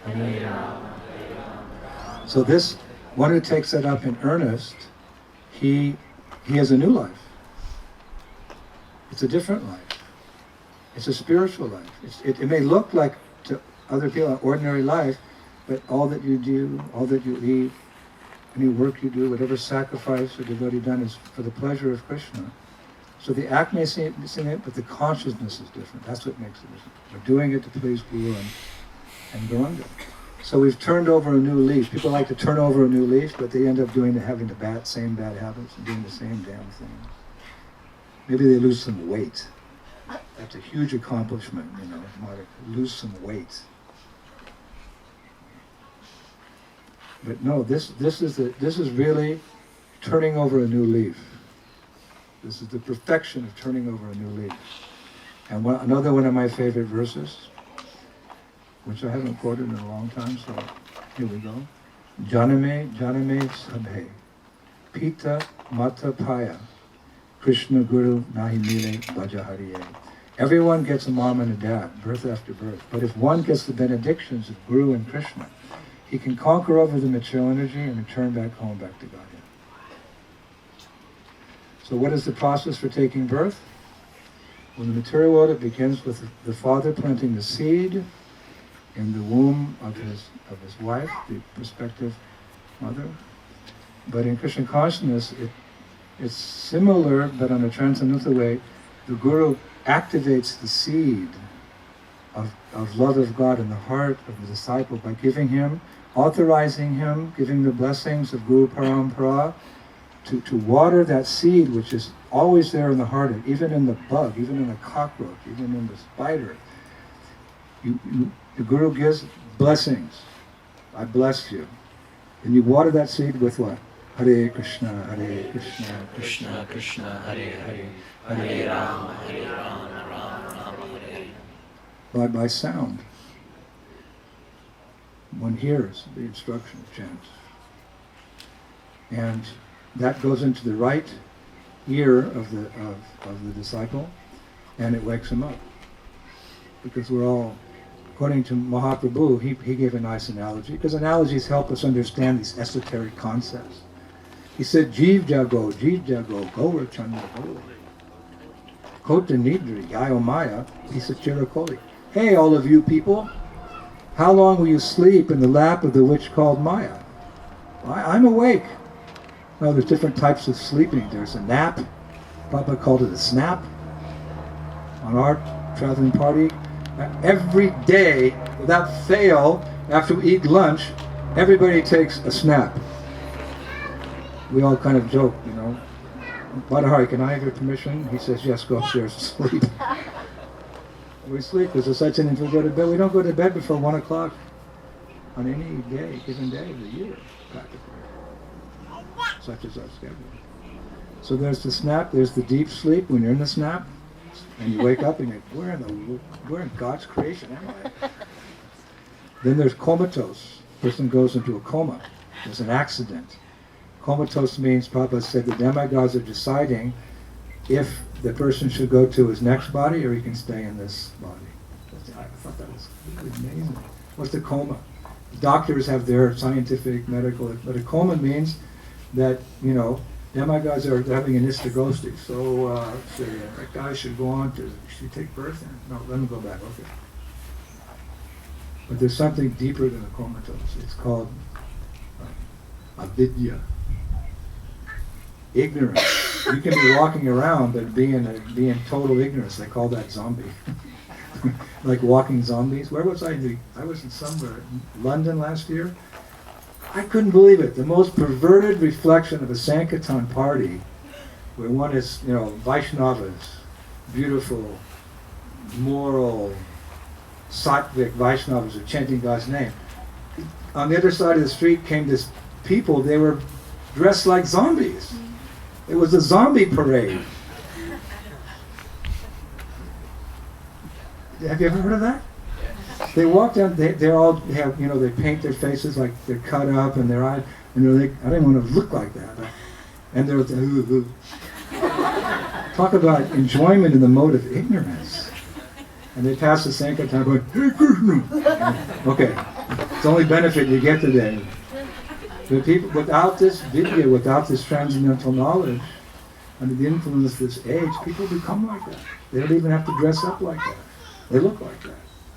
Speaker 2: Hare, Hare Rama. So this, one who takes that up in earnest, he has a new life. It's a different life. It's a spiritual life. It may look like to other people an ordinary life, but all that you do, all that you eat, any work you do, whatever sacrifice or devotee done is for the pleasure of Krishna. So the act may seem the same, but the consciousness is different. That's what makes it different. We're doing it to please Guru and Gauranga. So we've turned over a new leaf. People like to turn over a new leaf, but they end up having the same bad habits and doing the same damn things. Maybe they lose some weight. That's a huge accomplishment, lose some weight. But no, this is really turning over a new leaf. This is the perfection of turning over a new leaf. And another one of my favorite verses, which I haven't quoted in a long time, so here we go. Janame sabhe, pita mata paya, Krishna Guru nahi mile bhajahariye. Everyone gets a mom and a dad, birth after birth. But if one gets the benedictions of Guru and Krishna, he can conquer over the material energy and return back home, back to Godhead. So what is the process for taking birth? Well, in the material world, it begins with the father planting the seed in the womb of his wife, the prospective mother. But in Krishna consciousness, it's similar, but on a transcendental way. The Guru activates the seed of love of God in the heart of the disciple by giving him, authorizing him, giving the blessings of Guru Parampara to water that seed which is always there in the heart, even in the bug, even in the cockroach, even in the spider. The Guru gives blessings. I bless you. And you water that seed with what? Hare Krishna, Krishna Krishna, Hare Hare, Hare Rama, Rama Hare. By sound. One hears the instruction chants. And that goes into the right ear of the disciple, and it wakes him up. Because we're all, according to Mahaprabhu, he gave a nice analogy, because analogies help us understand these esoteric concepts. He said, Jeev Jago, Gaura Chanda Gaura. Kota Nidri, Yayo Maya, Pisa Chirakoli. Hey, all of you people, how long will you sleep in the lap of the witch called Maya? I'm awake. No, there's different types of sleeping. There's a nap. Papa called it a snap. On our traveling party, every day, without fail, after we eat lunch, everybody takes a snap. We all kind of joke, Radha, can I have your permission? He says, yes, go upstairs and sleep. We sleep. There's a such thing as we go to bed. We don't go to bed before 1 o'clock on any day, given day of the year, practically. Such is our schedule. So there's the snap, there's the deep sleep when you're in the snap, and you wake up and you go, where in God's creation am I? Then there's comatose. Person goes into a coma. There's an accident. Comatose means, Prabhupada said, the demigods are deciding if the person should go to his next body or he can stay in this body. I thought that was really amazing. What's the coma? Doctors have their scientific, medical, but a coma means that, demigods are having an istagosti. So, that guy should go on to, should take birth? No, let me go back, okay. But there's something deeper than a comatose. It's called avidya. Ignorance. You can be walking around but be in total ignorance. They call that zombie. Like walking zombies. Where was I? I was in somewhere, London last year. I couldn't believe it. The most perverted reflection of a Sankirtan party, where one is, Vaishnavas, beautiful, moral, sattvic Vaishnavas are chanting God's name. On the other side of the street came this people, they were dressed like zombies. It was a zombie parade. Have you ever heard of that? They walk down, they all have, they paint their faces like they're cut up and their eyes, and they're like, I didn't want to look like that. And they're talk about enjoyment in the mode of ignorance. And they pass the Sankirtan going, hey Krishna! Okay, it's the only benefit you get today. But people, without this vidya, without this transcendental knowledge, under the influence of this age, people become like that. They don't even have to dress up like that. They look like that.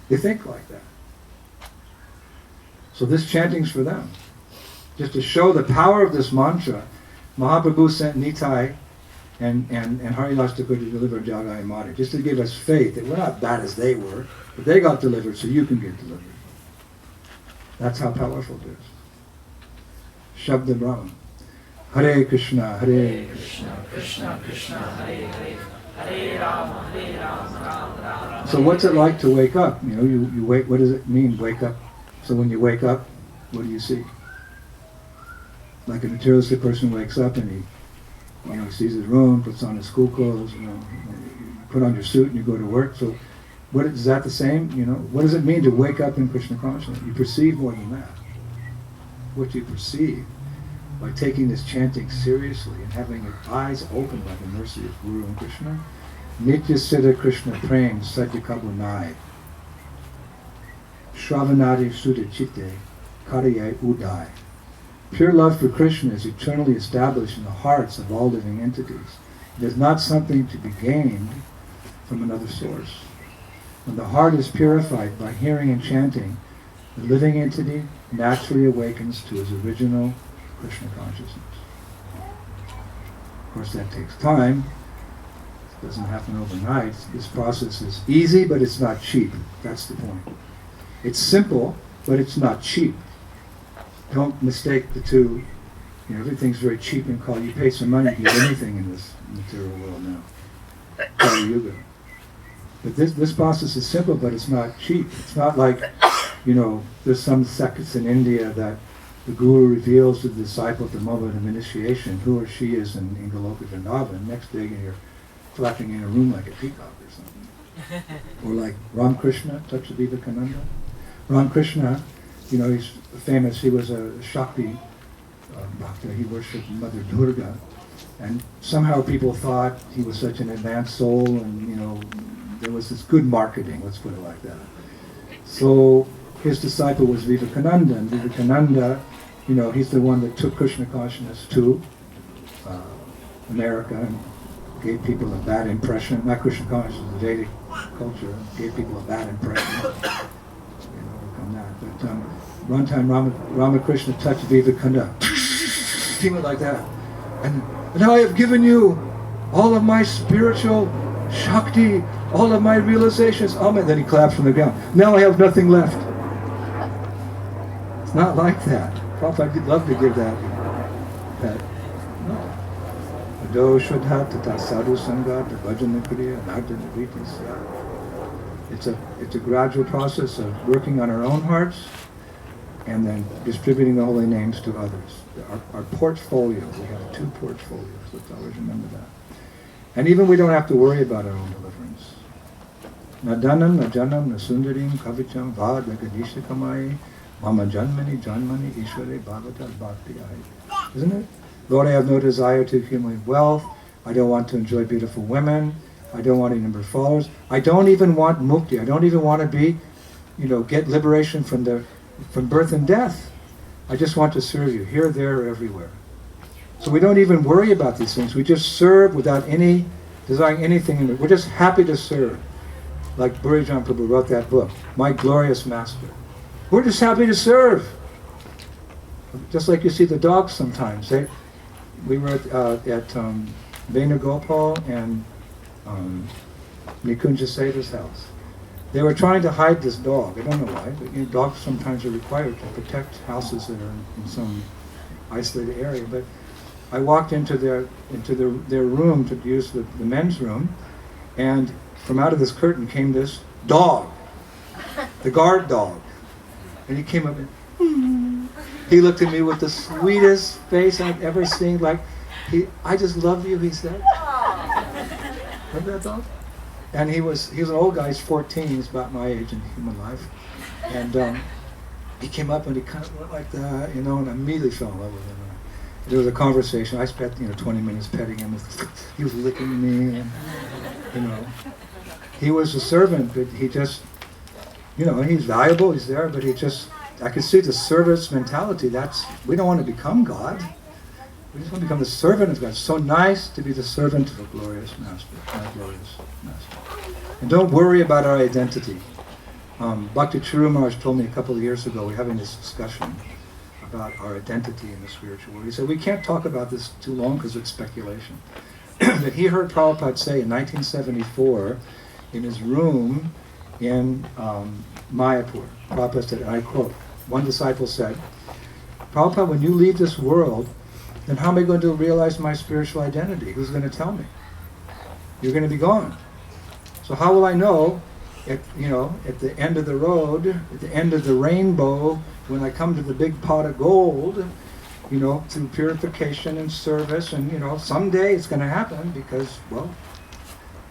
Speaker 2: They think like that. So this chanting's for them. Just to show the power of this mantra, Mahaprabhu sent Nitai and Haridas Thakur to deliver Jagai Mata, just to give us faith that we're not bad as they were, but they got delivered so you can get delivered. That's how powerful it is. Shabda Brahma. Hare Krishna, Hare Krishna, Krishna Krishna, Hare Hare, Hare Rama, Rama Rama. So what's it like to wake up? You wake. What does it mean, wake up? So when you wake up, what do you see? Like a materialistic person wakes up and he sees his room, puts on his school clothes, you put on your suit and you go to work. So what is that the same? What does it mean to wake up in Krishna consciousness? You perceive more than that. What you perceive by taking this chanting seriously and having your eyes opened by the mercy of Guru and Krishna. Nitya Siddha Krishna Prem Satya Kabunai Shravanadi Sudha Chitte Kariyai Udai. Pure love for Krishna is eternally established in the hearts of all living entities. It is not something to be gained from another source. When the heart is purified by hearing and chanting, the living entity naturally awakens to his original Krishna consciousness. Of course, that takes time. It doesn't happen overnight. This process is easy, but it's not cheap. That's the point. It's simple, but it's not cheap. Don't mistake the two. Everything's very cheap and called. You pay some money to get anything in this material world now. Kali Yuga. But this process is simple, but it's not cheap. It's not like, there's some sects in India that the Guru reveals to the disciple at the moment of initiation who or she is in Goloka Vrindavan. Next day you're flapping in a room like a peacock or something. Or like Ramakrishna, Tattva Vivekananda. Ramakrishna, he's famous. He was a Shakti bhakta. He worshipped Mother Durga. And somehow people thought he was such an advanced soul and, there was this good marketing, let's put it like that. So his disciple was Vivekananda, and Vivekananda, he's the one that took Krishna consciousness to America and gave people a bad impression. Not Krishna consciousness, the Vedic culture gave people a bad impression. From that. But one time Ramakrishna touched Vivekananda. He went like that. And now I have given you all of my spiritual Shakti, all of my realizations. Amen. Then he clapped from the ground. Now I have nothing left. It's not like that. Prabhupada would love to give that. No. Ado Shraddha Tata Sadhu Sangha Bhajana Kriya Nardana Ritis. It's a gradual process of working on our own hearts and then distributing the holy names to others. Our portfolio, we have 2 portfolios. Let's always remember that. And even we don't have to worry about our own deliverance. Nadanam, Najanam, Nasundarim, Kavicham, Vad, Nagadisha Kamai, Mama Janmani, Janmani, Ishware, Bhagavata, Bhakti Ai. Isn't it? Lord, I have no desire to accumulate wealth. I don't want to enjoy beautiful women. I don't want any number of followers. I don't even want mukti. I don't even want to be, get liberation from birth and death. I just want to serve you here, there, everywhere. So we don't even worry about these things. We just serve without any desiring anything. We're just happy to serve. Like Burijan Prabhu wrote that book, My Glorious Master. We're just happy to serve. Just like you see the dogs sometimes. We were at Venugopal and Nikunja Seva's house. They were trying to hide this dog. I don't know why, but dogs sometimes are required to protect houses that are in some isolated area. But I walked into their room to use the men's room, And from out of this curtain came this dog, the guard dog. And he came up and he looked at me with the sweetest face I've ever seen. Like, I just love you, he said. Remember that dog? And he was an old guy, he's 14, he's about my age in human life. And he came up and he kind of went like that, and I immediately fell in love with him. There was a conversation. I spent 20 minutes petting him. He was licking me, and he was a servant, but he just, he's valuable. He's there, but I could see the service mentality. We don't want to become God. We just want to become the servant of God. It's so nice to be the servant of a glorious Master, our glorious Master. And don't worry about our identity. Bhakti Churu Maharaj told me a couple of years ago, we were having this discussion about our identity in the spiritual world. He said, we can't talk about this too long because it's speculation. But he heard Prabhupada say in 1974, in his room in Mayapur, Prabhupada said, and I quote, one disciple said, Prabhupada, when you leave this world, then how am I going to realize my spiritual identity? Who's going to tell me? You're going to be gone. So how will I know at the end of the road, at the end of the rainbow, when I come to the big pot of gold, through purification and service, and someday it's going to happen because, well,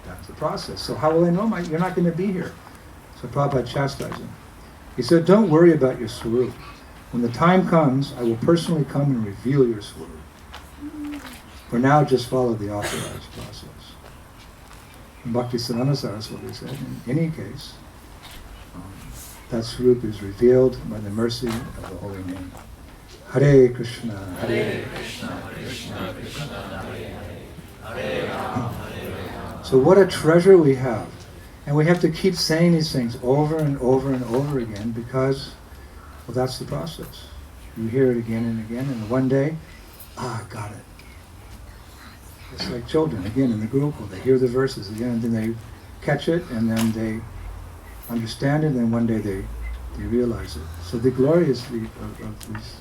Speaker 2: that's the process. So how will I know you're not going to be here? So Prabhupada chastised him. He said, don't worry about your swarup. When the time comes, I will personally come and reveal your swarup. For now, just follow the authorized process. And Bhakti Siddhanta Saraswati said, in any case, that swarup is revealed by the mercy of the holy name. Hare Krishna, Hare Krishna, Krishna Krishna, Hare Hare, Hare Rama, Hare Rama. So what a treasure we have. And we have to keep saying these things over and over and over again because, well, that's the process. You hear it again and again, and one day, got it. It's like children, again, in the Gurukul. They hear the verses again, and then they catch it, and then they understand it, and then one day they realize it. So the glory is of this.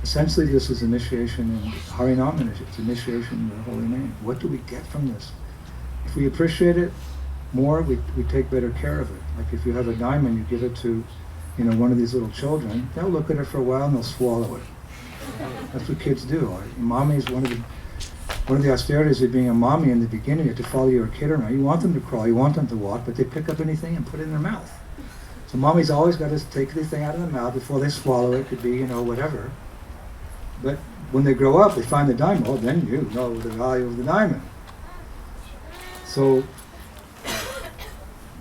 Speaker 2: Essentially, this is initiation in Harinam, it's initiation in the holy name. What do we get from this? If we appreciate it more, we take better care of it. Like if you have a diamond, you give it to one of these little children, they'll look at it for a while and they'll swallow it. That's what kids do. Mommy is one of the austerities of being a mommy in the beginning. You have to follow your kid around. You want them to crawl, you want them to walk, but they pick up anything and put it in their mouth. So mommy's always got to take the thing out of the mouth before they swallow it. It could be, whatever. But when they grow up, they find the diamond. Well, then you know the value of the diamond. So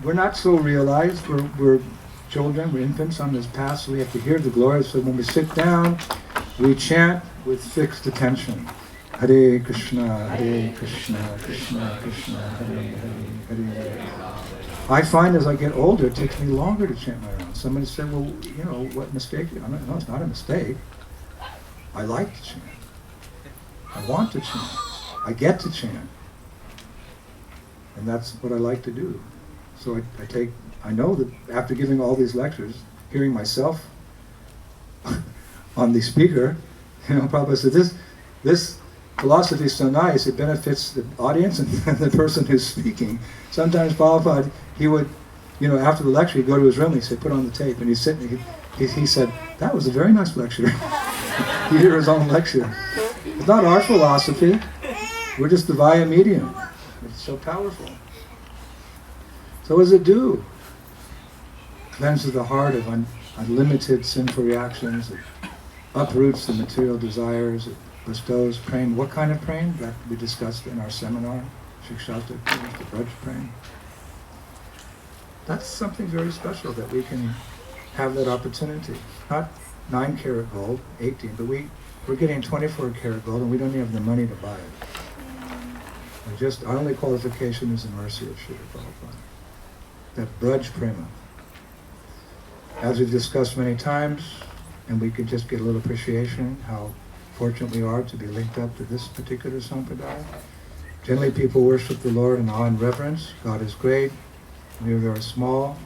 Speaker 2: we're not so realized. We're children, we're infants on this path, so we have to hear the glory. So when we sit down, we chant with fixed attention. Hare Krishna, Hare Krishna, Krishna Krishna, Hare Hare, Hare Hare. I find as I get older, it takes me longer to chant my own. Somebody said, well, what mistake? No, it's not a mistake. I like to chant. I want to chant. I get to chant. And that's what I like to do. So I know that after giving all these lectures, hearing myself on the speaker, Prabhupada said, this philosophy is so nice, it benefits the audience and the person who's speaking. Sometimes Prabhupada, he would, after the lecture, he'd go to his room, he'd say, put on the tape, and he'd sit, and he said, that was a very nice lecture. You hear his own lecture. It's not our philosophy. We're just the via medium. It's so powerful. So what does it do? Cleanses the heart of unlimited sinful reactions. It uproots the material desires. It bestows prema. What kind of prema? That we discussed in our seminar, Shikshata, the Vraj prema. That's something very special that we can have that opportunity. Not 9 karat gold, 18, but we're getting 24 karat gold and we don't even have the money to buy it. Our only qualification is the mercy of Srila Prabhupada. That Vraj prema. As we've discussed many times, and we could just get a little appreciation how fortunate we are to be linked up to this particular sampradaya. Generally people worship the Lord in awe and reverence. God is great, we are very small,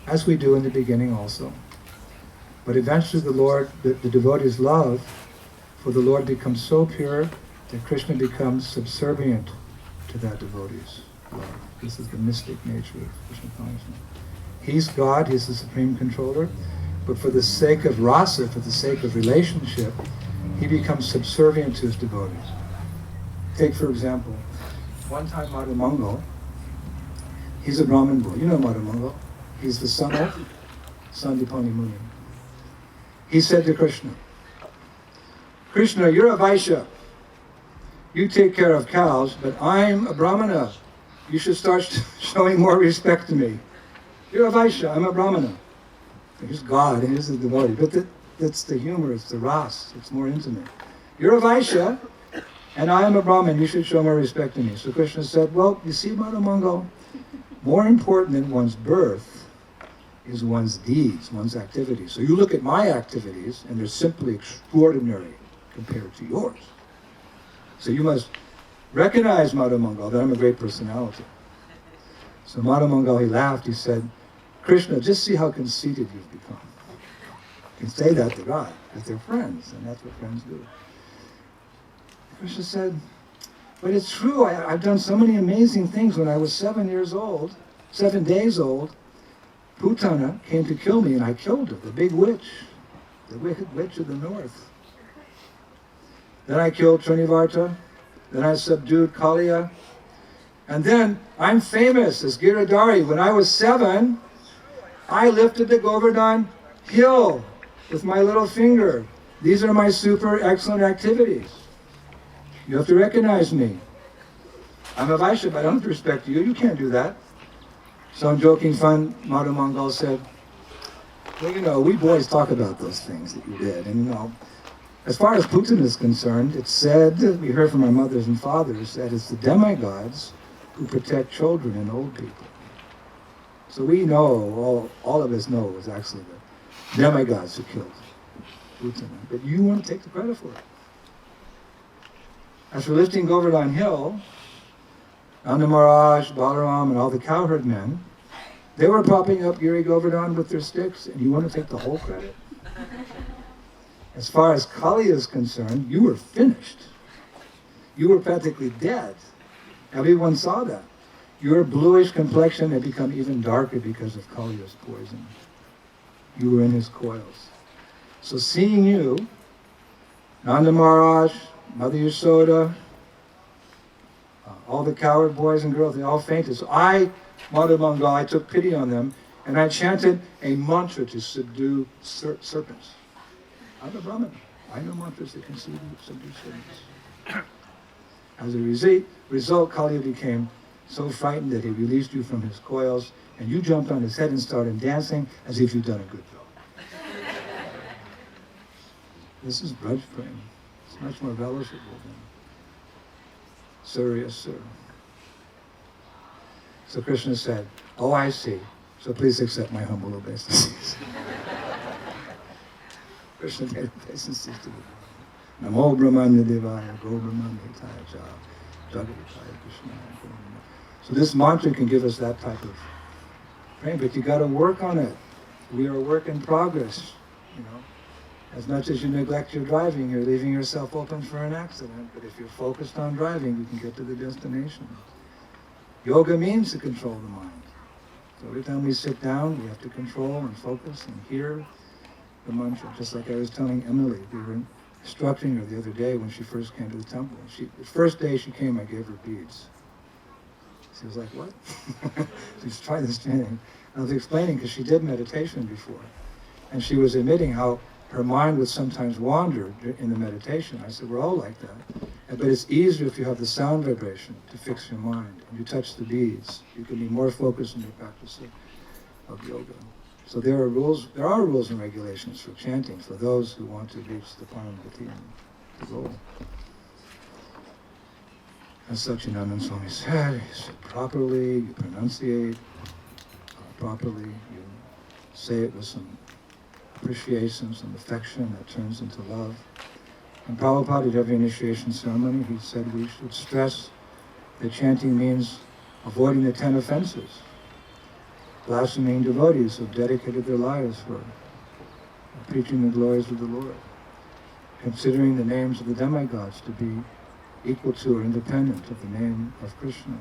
Speaker 2: as we do in the beginning also. But eventually the devotee's love for the Lord becomes so pure that Krishna becomes subservient to that devotee's love. This is the mystic nature of Krishna consciousness. He's God, he's the supreme controller, but for the sake of rasa, for the sake of relationship, he becomes subservient to his devotees. Take, for example, one time Madhumangal, he's a Brahmin boy. You know Madhumangal. He's the son of Sandipani Muni. He said to Krishna, Krishna, you're a Vaishya. You take care of cows, but I'm a Brahmana. You should start showing more respect to me. You're a Vaishya, I'm a Brahmana. He's God, and he's the devotee. But that's the humor, it's the ras, it's more intimate. You're a Vaishya, and I am a Brahmin, you should show more respect to me. So Krishna said, well, you see, Madhumangal, more important than one's birth is one's deeds, one's activities. So you look at my activities, and they're simply extraordinary compared to yours. So you must recognize, Madhumangal, that I'm a great personality. So Madhumangal, he laughed, he said, Krishna, just see how conceited you've become. You can say that to God, because they're friends, and that's what friends do. Krishna said, but it's true, I've done so many amazing things. When I was 7 days old, Putana came to kill me, and I killed her, the big witch, the wicked witch of the north. Then I killed Trinivarta, then I subdued Kaliya, and then I'm famous as Giridhari. When I was 7, I lifted the Govardhan hill with my little finger. These are my super excellent activities. You have to recognize me. I'm a Vaishya, but I don't respect you. You can't do that. So in joking fun, Madhumangal said, well, you know, we boys talk about those things that you did. And, you know, as far as Putin is concerned, it's said, we heard from our mothers and fathers, that it's the demigods who protect children and old people. So we know, all of us know it was actually the demigods who killed Putin. But you want to take the credit for it. As for lifting Govardhan Hill, Nanda Maharaj, Balaram, and all the cowherd men, they were propping up Giri Govardhan with their sticks, and you want to take the whole credit? As far as Kali is concerned, you were finished. You were practically dead. Everyone saw that. Your bluish complexion had become even darker because of Kali's poison. You were in his coils. So seeing you, Nanda Maharaj, Mother Yasoda, all the coward boys and girls, they all fainted. So Madhumangal, I took pity on them, and I chanted a mantra to subdue serpents. I'm a Brahmin. I know mantras that can subdue serpents. As a result, Kali became so frightened that he released you from his coils, and you jumped on his head and started dancing as if you'd done a good job. This is Braj Prem. It's much more relishable than Surya Sur. So Krishna said, oh, I see. So please accept my humble obeisances. Krishna made obeisances to the Namo Brahmanya Devaya, Go Brahmanya Hitaya Ja, Jagaditaya Krishna. So this mantra can give us that type of praying, but you got to work on it. We are a work in progress, you know. As much as you neglect your driving, you're leaving yourself open for an accident. But if you're focused on driving, you can get to the destination. Yoga means to control the mind. So every time we sit down, we have to control and focus and hear the mantra. Just like I was telling Emily, we were instructing her the other day when she first came to the temple. The first day she came, I gave her beads. She was like, what? She's trying this training. I was explaining because she did meditation before. And she was admitting how her mind would sometimes wander in the meditation. I said, we're all like that. But it's easier if you have the sound vibration to fix your mind. And you touch the beads. You can be more focused in your practice of yoga. So there are rules and regulations for chanting for those who want to reach the Paramgati, the goal. As Satchidananda Swami said, properly, you pronunciate properly, you say it with some appreciation, some affection that turns into love. And Prabhupada at every initiation ceremony, he said we should stress that chanting means avoiding the 10 offenses, blaspheming devotees who have dedicated their lives for preaching the glories of the Lord, considering the names of the demigods to be equal to or independent of the name of Krishna,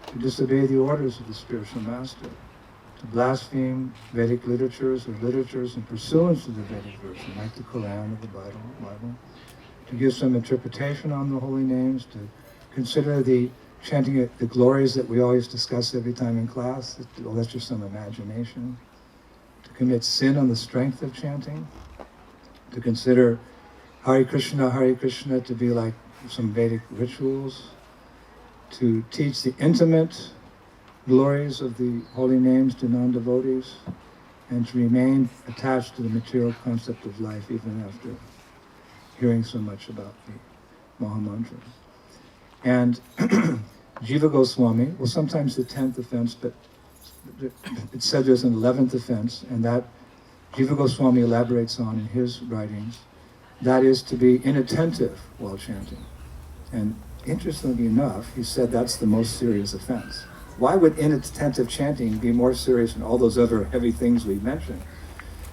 Speaker 2: to disobey the orders of the spiritual master, to blaspheme Vedic literatures or literatures in pursuance of the Vedic version, like the Quran or the Bible, to give some interpretation on the holy names, to consider the chanting the glories that we always discuss every time in class. Well, that's just some imagination. To commit sin on the strength of chanting. To consider Hare Krishna to be like some Vedic rituals. To teach the intimate glories of the holy names to non-devotees. And to remain attached to the material concept of life even after hearing so much about the Mahamantra. And Jiva Goswami, well, sometimes the 10th offense, but it said there's an 11th offense, and that Jiva Goswami elaborates on in his writings. That is to be inattentive while chanting. And interestingly enough, he said that's the most serious offense. Why would inattentive chanting be more serious than all those other heavy things we mentioned?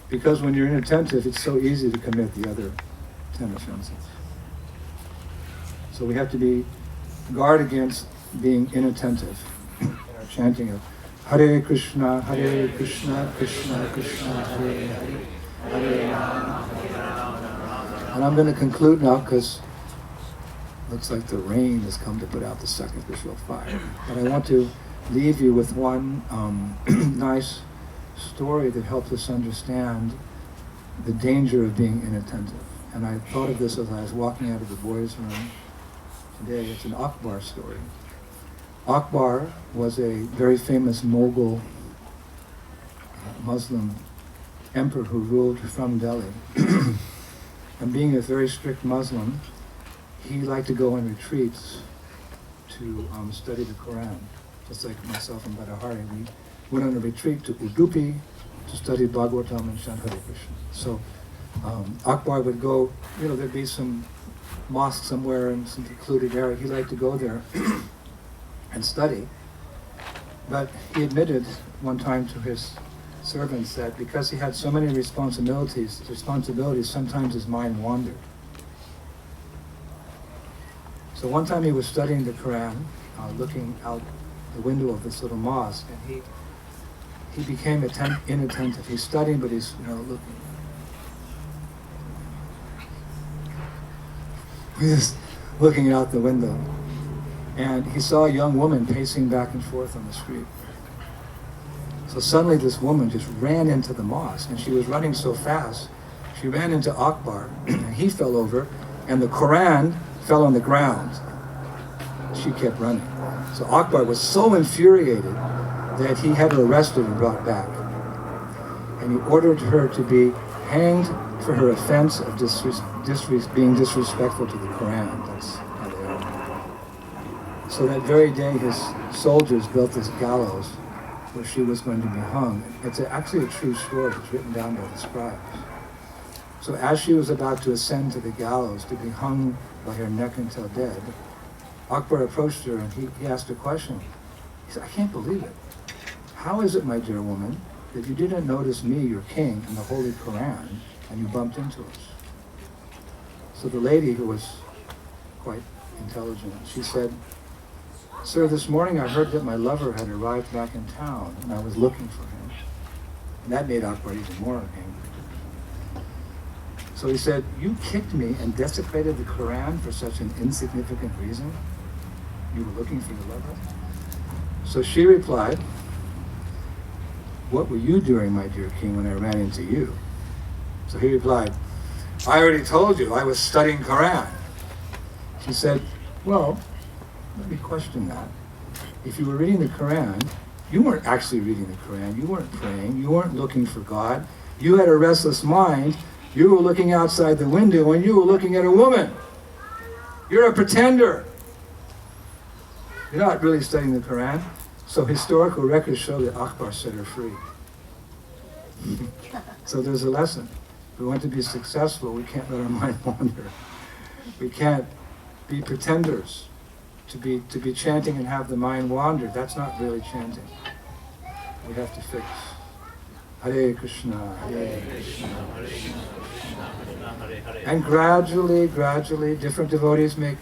Speaker 2: Because when you're inattentive, it's so easy to commit the other 10 offenses. So we have to be guard against being inattentive in our chanting of Hare Krishna, Krishna Krishna, Hare Hare, Hare Rama. And I'm going to conclude now because it looks like the rain has come to put out the sacrificial fire. But I want to leave you with one nice story that helps us understand the danger of being inattentive. And I thought of this as I was walking out of the boys' room today. It's an Akbar story. Akbar was a very famous Mughal Muslim emperor who ruled from Delhi. And being a very strict Muslim, he liked to go on retreats to study the Quran. Just like myself and Badahari, we went on a retreat to Udupi to study Bhagavatam and chant Hare Krishna. So Akbar would go, there'd be some mosque somewhere in some secluded area. He liked to go there and study. But he admitted one time to his servants that because he had so many responsibilities, sometimes his mind wandered. So one time he was studying the Quran, looking out the window of this little mosque, and he became inattentive. He's studying, but he's looking. He's just looking out the window. And he saw a young woman pacing back and forth on the street. So suddenly this woman just ran into the mosque, and she was running so fast, she ran into Akbar, and he fell over, and the Quran fell on the ground. She kept running. So Akbar was so infuriated that he had her arrested and brought back. And he ordered her to be hanged for her offense of being disrespectful to the Quran. That's how they are. So that very day, his soldiers built this gallows where she was going to be hung. It's actually a true story. It's written down by the scribes. So as she was about to ascend to the gallows to be hung by her neck until dead, Akbar approached her and he asked a question. He said, "I can't believe it. How is it, my dear woman, that you didn't notice me, your king, and the Holy Quran, and you bumped into us?" So the lady, who was quite intelligent, she said, "Sir, this morning I heard that my lover had arrived back in town, and I was looking for him." And that made Akbar even more angry. So he said, "You kicked me and desecrated the Quran for such an insignificant reason? You were looking for your lover?" So she replied, "What were you doing, my dear king, when I ran into you?" So he replied, "I already told you, I was studying Quran." She said, "Well, let me question that. If you were reading the Quran, you weren't actually reading the Quran, you weren't praying, you weren't looking for God, you had a restless mind, you were looking outside the window and you were looking at a woman. You're a pretender. You're not really studying the Quran." So historical records show that Akbar set her free. So there's a lesson. If we want to be successful, we can't let our mind wander. We can't be pretenders. To be chanting and have the mind wander, that's not really chanting. We have to fix. Hare Krishna, Hare Krishna, Krishna Krishna, Hare Hare. And gradually, different devotees make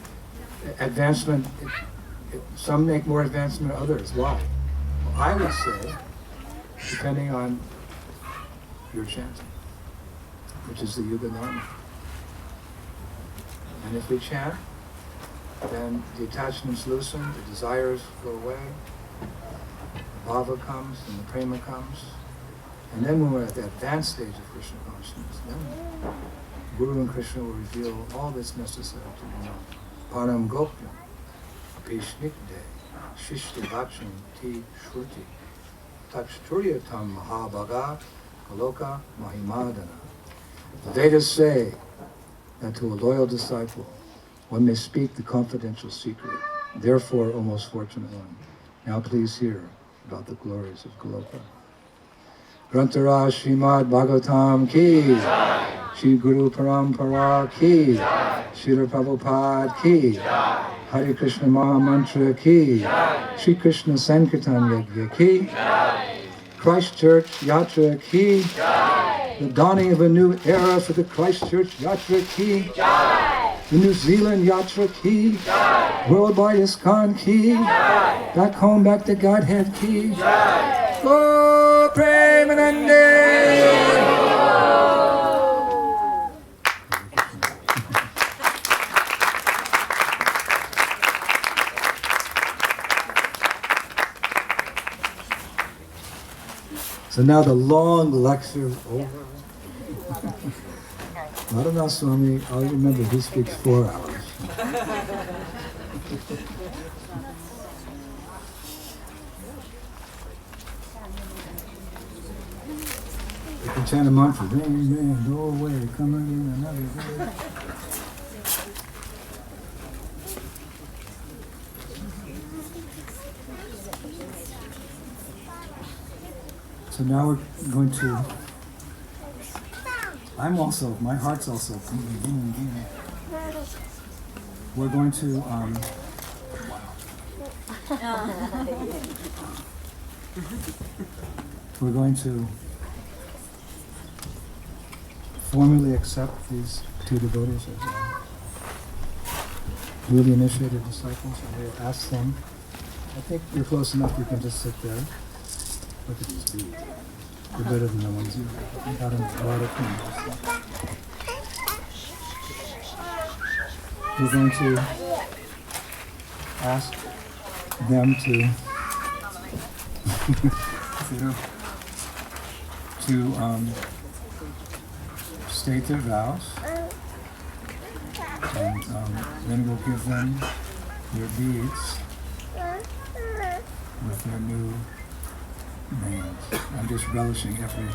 Speaker 2: advancement some make more advancement than others. Why? Well, I would say, depending on your chanting, which is the Yuga Dharma. And if we chant, then the attachments loosen, the desires go away, the bhava comes and the prema comes. And then when we're at the advanced stage of Krishna consciousness, then Guru and Krishna will reveal all that's necessary to be known. Param Gopyam, Pishnikde, Shishti Vacham Ti Shruti, Tachturyatam Mahabhaga, Kaloka Mahimadana. The Vedas say that to a loyal disciple, one may speak the confidential secret. Therefore, O most fortunate one, now please hear about the glories of Goloka. Grantara Srimad Bhagavatam ki, Shri Guru Parampara ki, Srila Prabhupada ki, Hare Krishna Maha Mantra ki, Shri Krishna Sankirtan Yajna ki, Christchurch Yatra ki, the dawning of a new era for the Christchurch Yatra ki, the New Zealand Yatra ki, worldwide ISKCON ki, back home, back to Godhead ki, Go Premanande! So now the long lecture is over. Radha Swami, I remember he speaks 4 hours. You can chant a mantra, rain, rain, go away, come again another day. So now we're going to, my heart's also, we're going to, we're going to formally accept these 2 devotees as newly initiated disciples, and we'll ask them. I think you're close enough, you can just sit there. Look at these beads. They're better than the ones you have. We got a lot of things. We're going to ask them to state their vows, and then we'll give them their beads with their new names. I'm just relishing every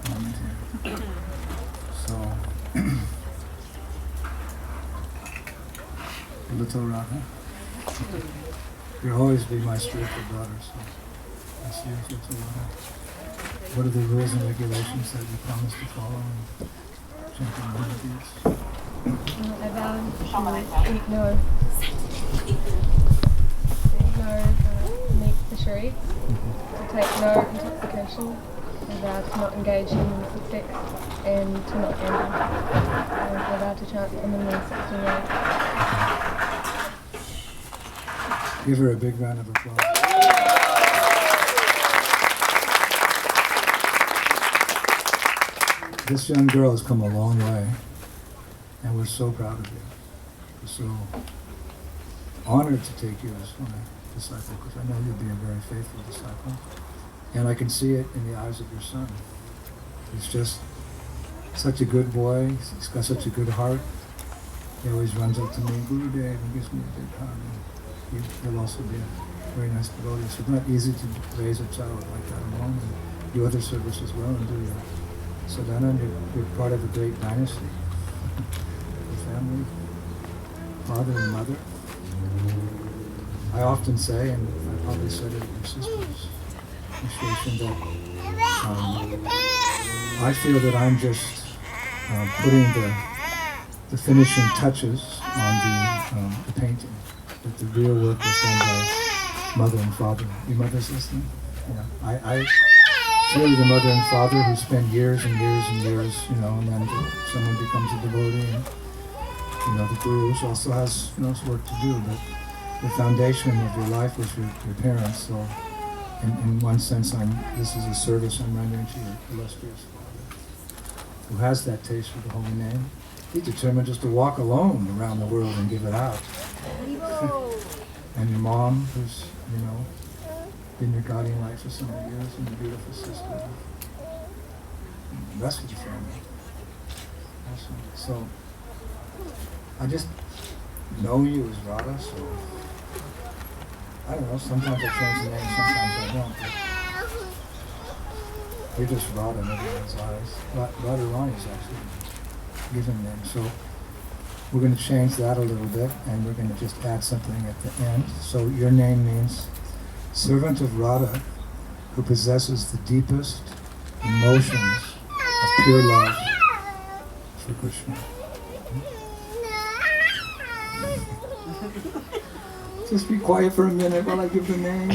Speaker 2: moment here. So, little Radha, you'll always be my spiritual daughter, so that's you, little Radha. What are the rules and regulations that you promise to follow in chanting one of these?
Speaker 3: I vow to ignore meet the Shri, to take no intoxication, I vow to not engage in illicit sex, and to not gamble. I vow to chant a minimum 16 ways.
Speaker 2: Give her a big round of applause. This young girl has come a long way, and we're so proud of you. We're so honored to take you as my disciple, because I know you'll be a very faithful disciple. And I can see it in the eyes of your son. He's just such a good boy. He's got such a good heart. He always runs up to me, Gurudev, and gives me a big hug. And he'll also be a very nice devotee. So it's not easy to raise a child like that alone and do other service as well and do your sadhana. You're part of a great dynasty. Your family, father and mother. I often say, and I probably said it at your sister's initiation, that I feel that I'm just putting the finishing touches on the painting. That the real work was done by mother and father. Your mother's listening? Yeah. I surely the mother and father who spend years and years and years, and then someone becomes a devotee, and the guru also has his work to do, but the foundation of your life was your parents. So in one sense, this is a service I'm rendering to your illustrious father, who has that taste for the holy name. He determined just to walk alone around the world and give it out. And your mom, who's, been your guardian light for so many years, and your beautiful sister. And the rest of the family. Awesome. So, I just know you as Radha, so I don't know, sometimes I change the name, sometimes I don't. But you're just Radha in everyone's eyes. Radharani is actually a given name. So we're going to change that a little bit, and we're going to just add something at the end. So your name means servant of Radha, who possesses the deepest emotions of pure love for Krishna. Just be quiet for a minute while I give the name.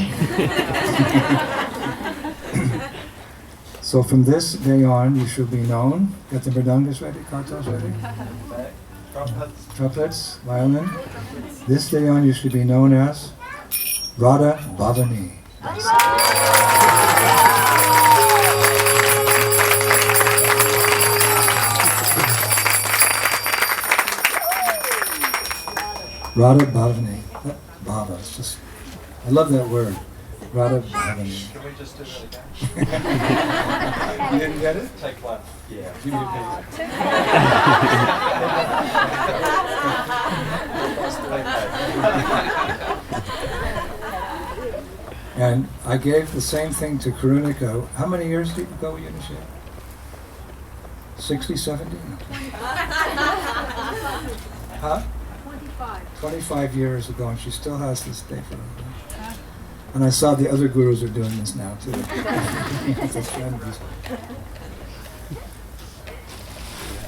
Speaker 2: So from this day on, you shall be known. Got the mridangas ready? Kartals ready? Trumpets, violin. This day on, you should be known as Radha Bhavani. Radha Bhavani. Bhava. It's just, I love that word. Radha Bhavani.
Speaker 4: Can we just do that again?
Speaker 2: You didn't get it?
Speaker 4: Take one. Yeah.
Speaker 2: Give me a And I gave the same thing to Karunika. How many years ago were you initiated? 60, 70? Huh? 25 years ago, and she still has this day for her. And I saw the other gurus are doing this now too.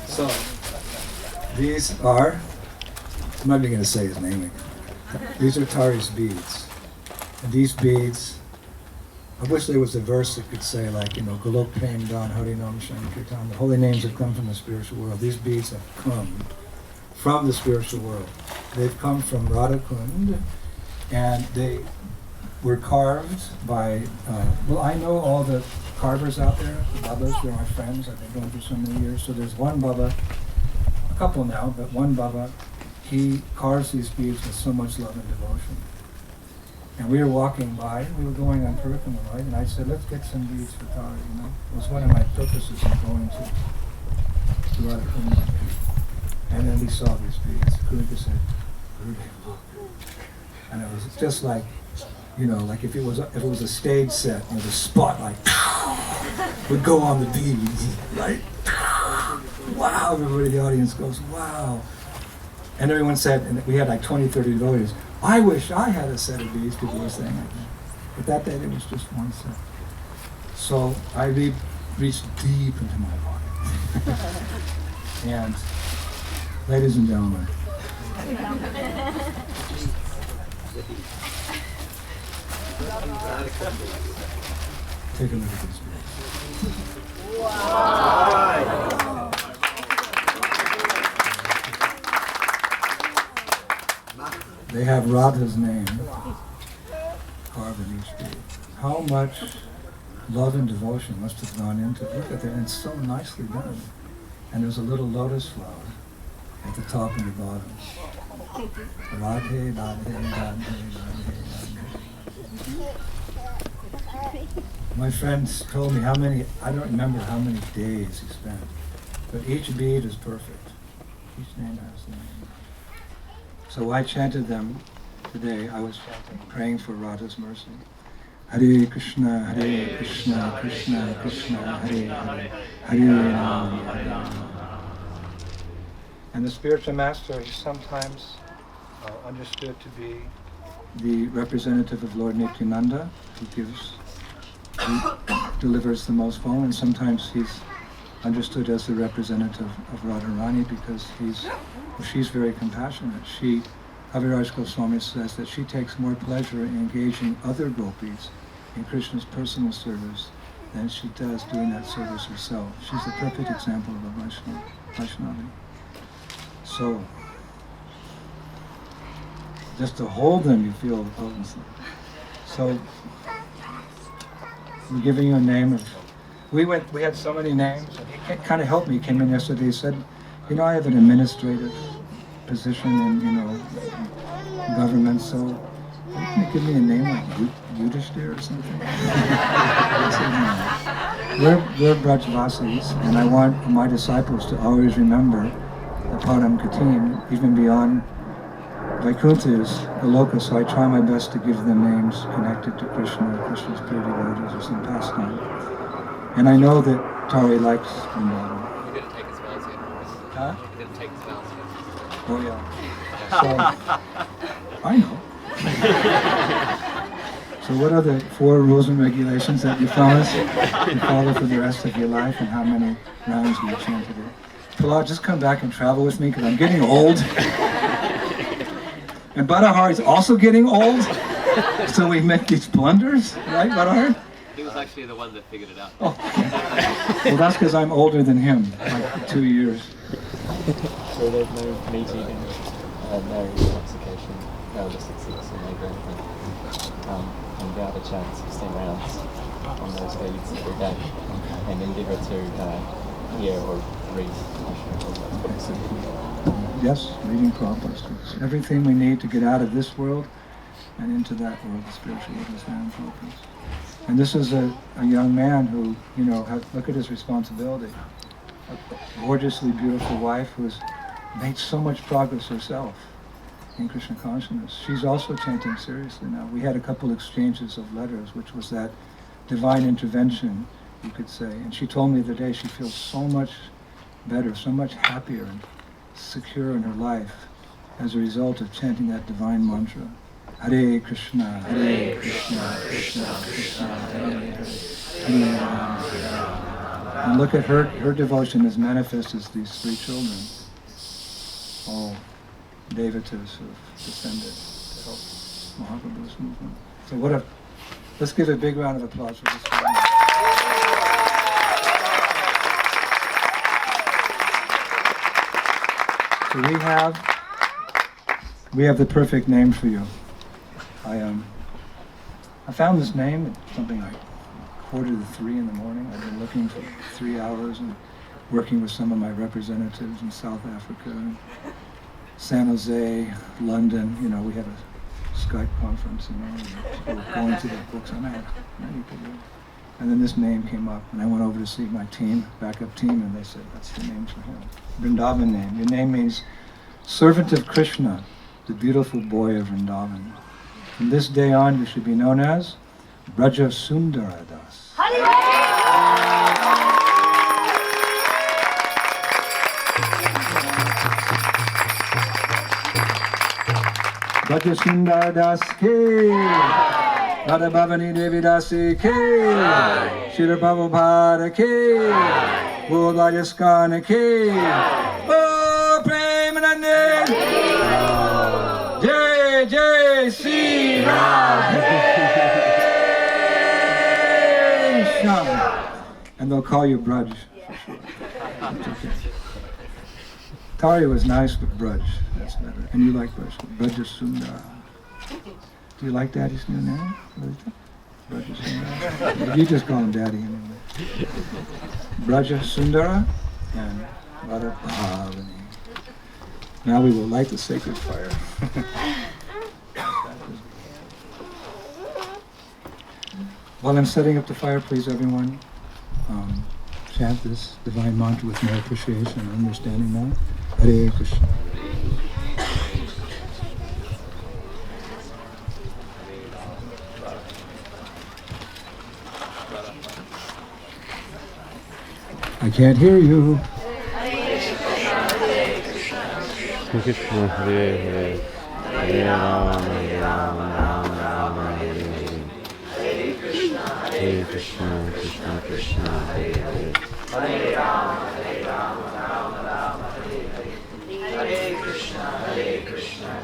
Speaker 2: So, these are, I'm not even going to say his name again. These are Tari's beads. And these beads, I wish there was a verse that could say like, Golok Prem Dan Hari Nam Shankirtan. The holy names have come from the spiritual world. These beads have come from the spiritual world. They've come from Radha Kund, and they were carved by, I know all the carvers out there, the Babas, they're my friends, I've been going for so many years. So there's one Baba, a couple now, but one Baba, he carves these beads with so much love and devotion. And we were walking by, we were going on Purikama, right? And I said, let's get some beads for Tara, It was one of my purposes of going to Radha Kund. And then we saw these beads. Kurika said, Gurudev, look. And it was just like, like if it was a stage set, the spotlight would go on the beads, right? Wow, everybody in the audience goes, wow. And everyone said, and we had like 20, 30 devotees, I wish I had a set of beads, people were saying like that. But that day there was just one set. So I reached deep into my pocket. And ladies and gentlemen, take a look at this beads. Wow. They have Radha's name carved in each bead. How much love and devotion must have gone into it? Look at that, and it's so nicely done. And there's a little lotus flower at the top and the bottom. Radhe, Radhe, Radhe, Radhe, Radhe. My friends told me how many, I don't remember how many days he spent, but each bead is perfect. Each name has a name. So I chanted them today. I was chanting, praying for Radha's mercy. Hare Krishna, Krishna Krishna, Hare Hare, Hare Rama, Hare Rama. And the spiritual master is sometimes understood to be the representative of Lord Nityananda, who delivers the most poem, and sometimes he's understood as the representative of Radharani because she's very compassionate. Kaviraj Goswami says that she takes more pleasure in engaging other gopis in Krishna's personal service than she does doing that service herself. She's the perfect example of a Vaishnavi. So, just to hold them, you feel the potency. So, I'm giving you a name of. We had so many names. He kind of helped me. He came in yesterday. He said, "You know, I have an administrative position in, government. So, can you give me a name like Yudhishthir or something?" I said, "No. We're Brajvasis, and I want my disciples to always remember the Padam Katim, even beyond Vaikuntha is the locus, so I try my best to give them names connected to Krishna, Krishna's pure devotees, or some pastime. And I know that Tari likes Vrindavan."
Speaker 5: You didn't take his vows yet.
Speaker 2: Huh?
Speaker 5: You didn't take his vows yet.
Speaker 2: Oh yeah. So, I know. So what are the 4 rules and regulations that you promise to follow for the rest of your life, and how many rounds do you chant today? Prahlad, just come back and travel with me, because I'm getting old. And Badahar is also getting old, so we make these blunders, right, Badahar?
Speaker 5: He was actually the one that figured it out.
Speaker 2: Oh. Well, that's because I'm older than him, like 2 years.
Speaker 4: So there's no meat eating, no intoxication, no illicit sex, and no drinking. And be able to chant 16 rounds on those beads every day, and endeavour to hear or read.
Speaker 2: Yes, reading Prabhupada's books. Everything we need to get out of this world and into that world, the spiritual world, is found in Prabhupada's. And this is a young man who, look at his responsibility. A gorgeously beautiful wife who's made so much progress herself in Krishna consciousness. She's also chanting seriously now. We had a couple exchanges of letters, which was that divine intervention, you could say. And she told me the other day she feels so much better, so much happier and secure in her life as a result of chanting that divine mantra. Hare Krishna, Krishna Krishna, Hare Hare, Hare Rama, Hare Rama. And look at her devotion is manifest as these 3 children, all devatas who have descended to help Mahaprabhu's movement. So let's give a big round of applause for this family. So we have the perfect name for you. I found this name at something like 2:45 in the morning. I've been looking for 3 hours and working with some of my representatives in South Africa, San Jose, London. We had a Skype conference, people going through the books. I need to do it. And then this name came up, and I went over to see my team, backup team, and they said, that's the name for him. Vrindavan name. Your name means servant of Krishna, the beautiful boy of Vrindavan. From this day on, you should be known as Vraja Sundara Das. Vraja Sundara Das Ke, Radha Bhavani Devi Dasi Ke, Shri Prabhupada Ke, Guru Rajaskana Ke, Oh Premanande, Jai Jai Sri Radha. And they'll call you Braj for sure. Okay. Tari was nice, but Braj, that's better. And you like Braj, Vraja Sundara. Do you like Daddy's new name? Vraja Sundara. You just call him Daddy anyway. Vraja Sundara and Radha Bhavani. Now we will light the sacred fire. While I'm setting up the fire, please everyone chant this divine mantra with more appreciation and understanding now. Hare Krishna. I can't hear you.
Speaker 6: Krishna Hare Hare, Hare Rama, Hare Rama, Rama Rama, Hare Hare. Hare Krishna, Krishna Krishna, Hare Hare. Hare Rama, Rama Rama, Hare Hare. Hare Krishna,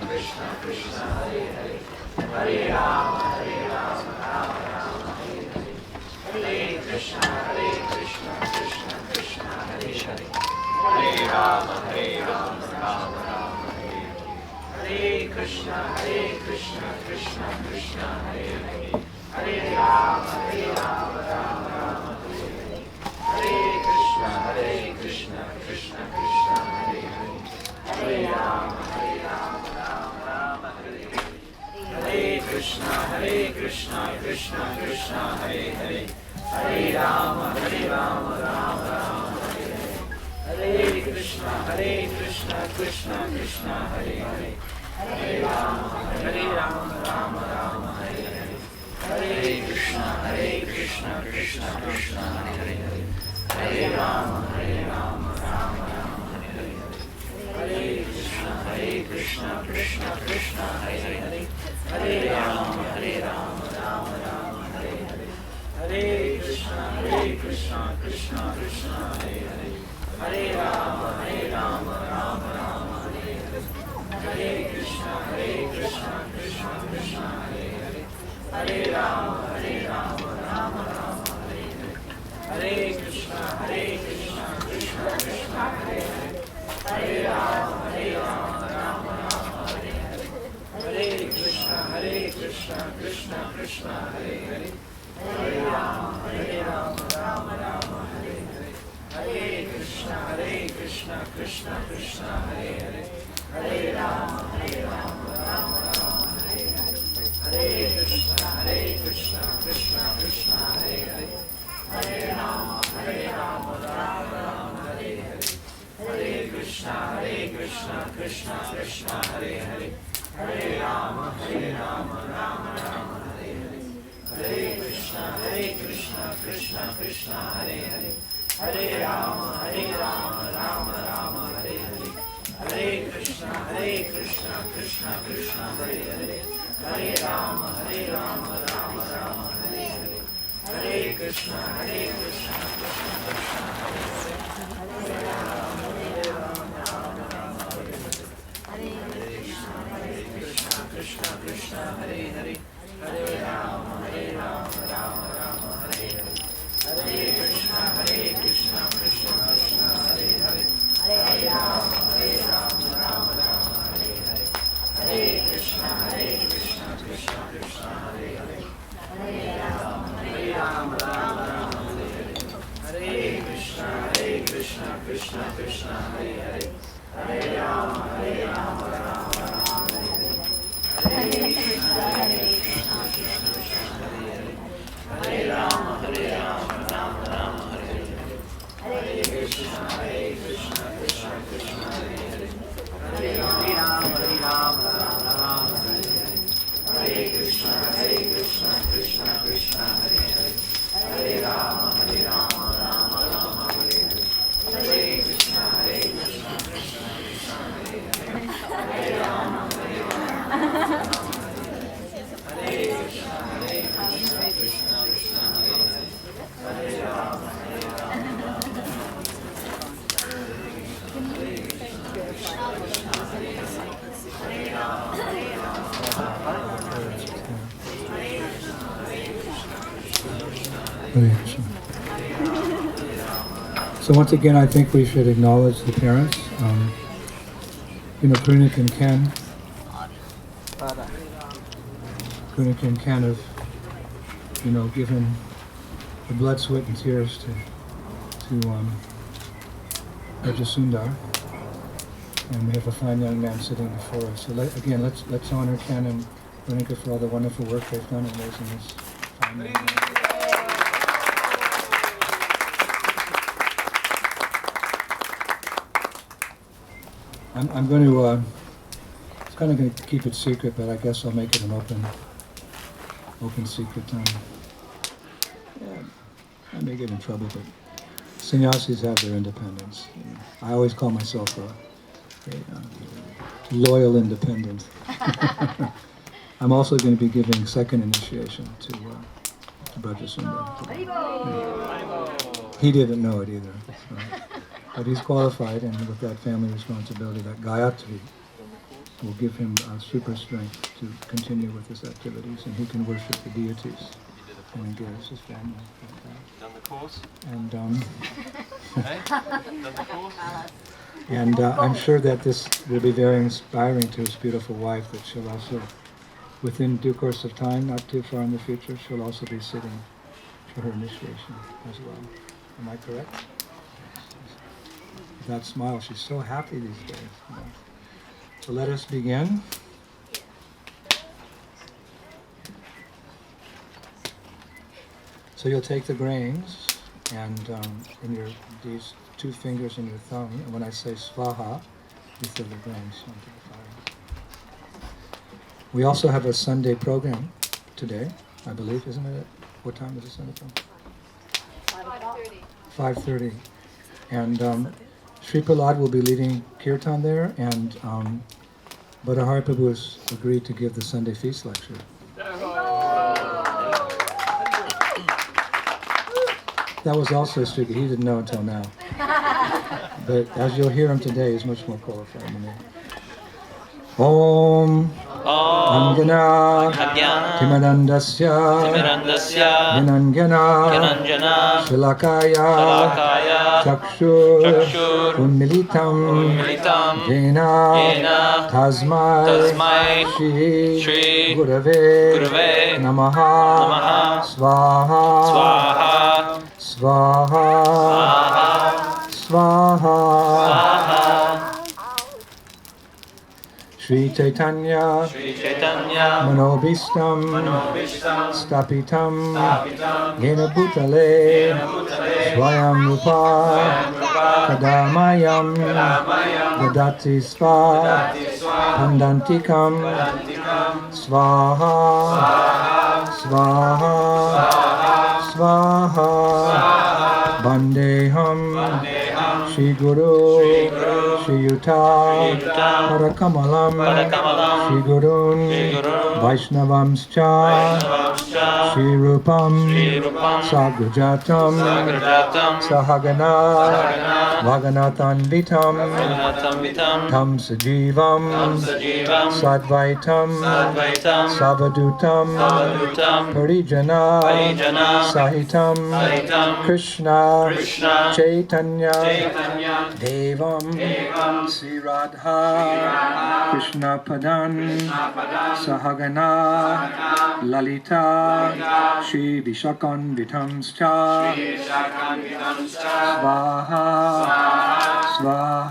Speaker 6: Krishna Krishna, Hare Hare. Hare Rama, Rama Rama, Hare Hare. Hare Krishna, Krishna Krishna, Hare Hare. Hare Rama, Rama Rama, Hare Hare. Hare Krishna, Krishna Krishna, Hare Hare, Hare Rama, Rama Rama, Hare Hare, Hare Krishna, Krishna Krishna, Hare Hare, Hare Rama, Rama Rama, Hare Hare, Hare Krishna, Krishna Krishna, Hare Hare, Hare Rama, Rama Rama, Hare Hare, Hare Krishna, Krishna Krishna, Hare Hare, Hare Rama, Rama Rama, Hare Hare, Hare Krishna, Krishna Krishna, Hare Hare, Hare Rama, Rama Rama, Hare Hare, Hare Krishna, Krishna Krishna, Hare Hare, Hare Rama, Rama Rama, Hare Hare, Hare Krishna, Krishna Krishna, Hare Hare, Hare Rama, Rama Rama, Hare Hare, Hare Krishna, Krishna Krishna, Hare Hare, Hare Rama, Rama Rama, Hare Hare, Hare Krishna, Krishna Krishna, Hare Hare, Hare Rama, Rama Rama, Hare Hare, Hare Krishna, Krishna Krishna, Hare Hare, Hare Rama, Rama Rama, Hare Hare, Hare Krishna, Krishna Krishna, Hare Hare, Hare Rama, Rama Rama, Hare Hare, Hare Krishna, Krishna Krishna, Hare Hare, Hare Rama, Rama Rama, Hare Hare, Hare Krishna, Krishna Krishna, Hare Hare, Hare Rama, Rama Rama, Hare Hare, Hare Krishna, Krishna Krishna, Hare Hare, Hare Rama, Rama Rama, Hare Hare, Hare Krishna, Krishna Krishna, Hare Hare, Hare Rama, Rama Rama, Hare Hare, Hare Krishna, Krishna Krishna, Hare Hare, Hare Rama, Rama Rama, Hare Hare, Hare Krishna, Krishna Krishna, Hare Hare, Hare Rama, Rama Rama, Hare Hare, Hare Krishna, Krishna Krishna, Hare Hare, Hare Rama, Rama Rama, Hare Hare, Hare Krishna, Krishna Krishna, Hare Hare, Hare Rama, Rama Rama, Hare Hare, Hare Krishna, Krishna Krishna, Hare Hare, Hare Rama, Rama Rama, Hare Hare, Hare Krishna, Krishna Krishna, Hare Hare, Hare Rama, Rama Rama, Hare Hare, Hare Krishna, Krishna Krishna, Hare Hare, Hare Rama, Rama Rama, Hare Hare, Hare Krishna, Krishna Krishna, Hare Hare, Hare Rama, Rama Rama, Hare Hare, Hare Krishna, Krishna Krishna, Hare Hare, Hare Rama, Hare Krishna, Krishna Krishna, Hare Hare, Hare Rama,
Speaker 2: Hare Krishna. So once again, I think we should acknowledge the parents. Kunik and Ken. Kunik and Ken have, given the blood, sweat, and tears to Raja Sundara. And we have a fine young man sitting before us. So let's honor Ken and Kunik for all the wonderful work they've done in raising this fine young man. I'm going to, it's kind of going to keep it secret, but I guess I'll make it an open secret. I may get in trouble, but sannyasis have their independence. I always call myself a loyal independent. I'm also going to be giving second initiation to Vraja Sundara. He didn't know it either. So. But he's qualified, and with that family responsibility, that Gayatri will give him super strength to continue with his activities, and he can worship the deities and engage his family.
Speaker 5: Done the course?
Speaker 2: And
Speaker 5: Hey? Done the course?
Speaker 2: And I'm sure that this will be very inspiring to his beautiful wife, that she'll also, within due course of time, not too far in the future, she'll also be sitting for her initiation as well. Am I correct? That smile, she's so happy these days. You know. So let us begin. So you'll take the grains and these 2 fingers in your thumb, and when I say svaha, you throw the grains onto the fire. We also have a Sunday program today, I believe, isn't it? What time is the Sunday program? 5:30. And Sri Prahlad will be leading kirtan there, and Bhattahari Prabhu has agreed to give the Sunday feast lecture. That was also tricky. He didn't know until now. But as you'll hear him today, he's much more qualified than me. Om Angana Timarandasya Vinanjana Shilakaya Chakshur Unmilitam Jena Tasmai Shri Gurave Namaha Swaha Swaha Sri Chaitanya Manobishtam Stapitam Yena Bhutale Swayam Rupa Kadamayam Dadati Sva Pandantikam Swaha Bandeham Shri Guru Shri Yuta Parakamalam Shri Gurun Vaishnavamscha Shri Rupam Sagrajatam Sahagana Vaganathanvitam Tam Sajivam Sadvaitam Savadutam Parijana Sahitam Krishna Chaitanya Devam Sri Radha Krishna Padan Sahagana Lalita Shri Vishakan Vitamscha Svaha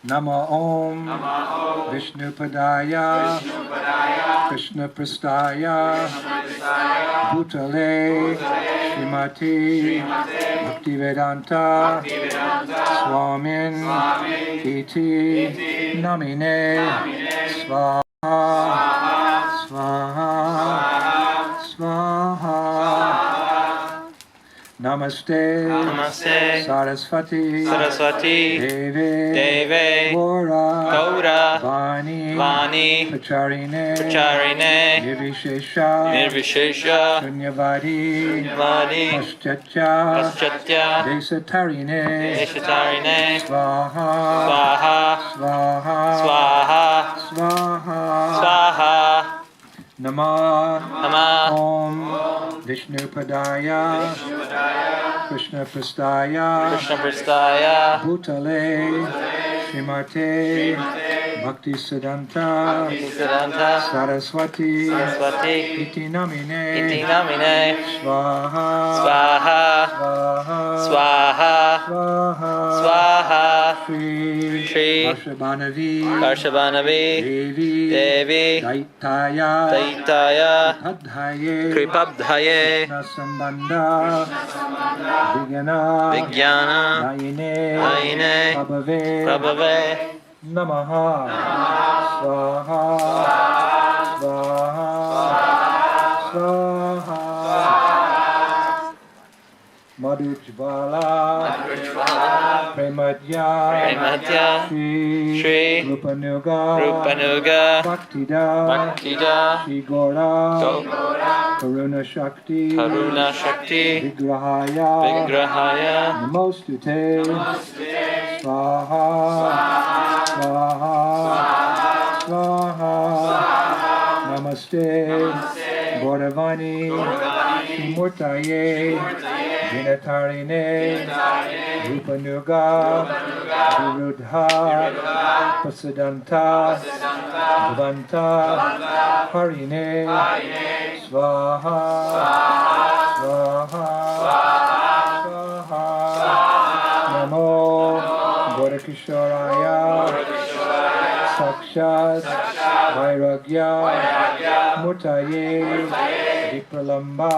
Speaker 2: Nama Om Vishnu Padaya Krishna Prastaya Bhutale Srimati Bhaktivedanta Swamin Iti Namine Svaha Namaste Saraswati Deve Gaura Vani Pacharine Nirvishesha Shunyavadi Paschatya Desatarine Svaha Nama Om Vishnu Padaya Krishna Prastaya Bhutale Srimate Bhakti Siddhanta Saraswati Iti Namine Swaha Shri Varshabhanavi Devi Daitaya Kripabdhaye Sambandha Vijnana Dayine Prabhave Namaha Swaha Madhujvala Premadya Shri Rupanuga Bhaktida Shri Gora Karuna Shakti Vigrahaya Namostute Swaha Namaste Bhavani, Murtaye, Vinatarine, Rupanuga, Virudha, Pasadanta, Bhavanta, Harine, Swaha, Swaha, Swaha, Namo, Bodhikishoraya, Sakshat, Vairagya, Murtaye, Vipralamba,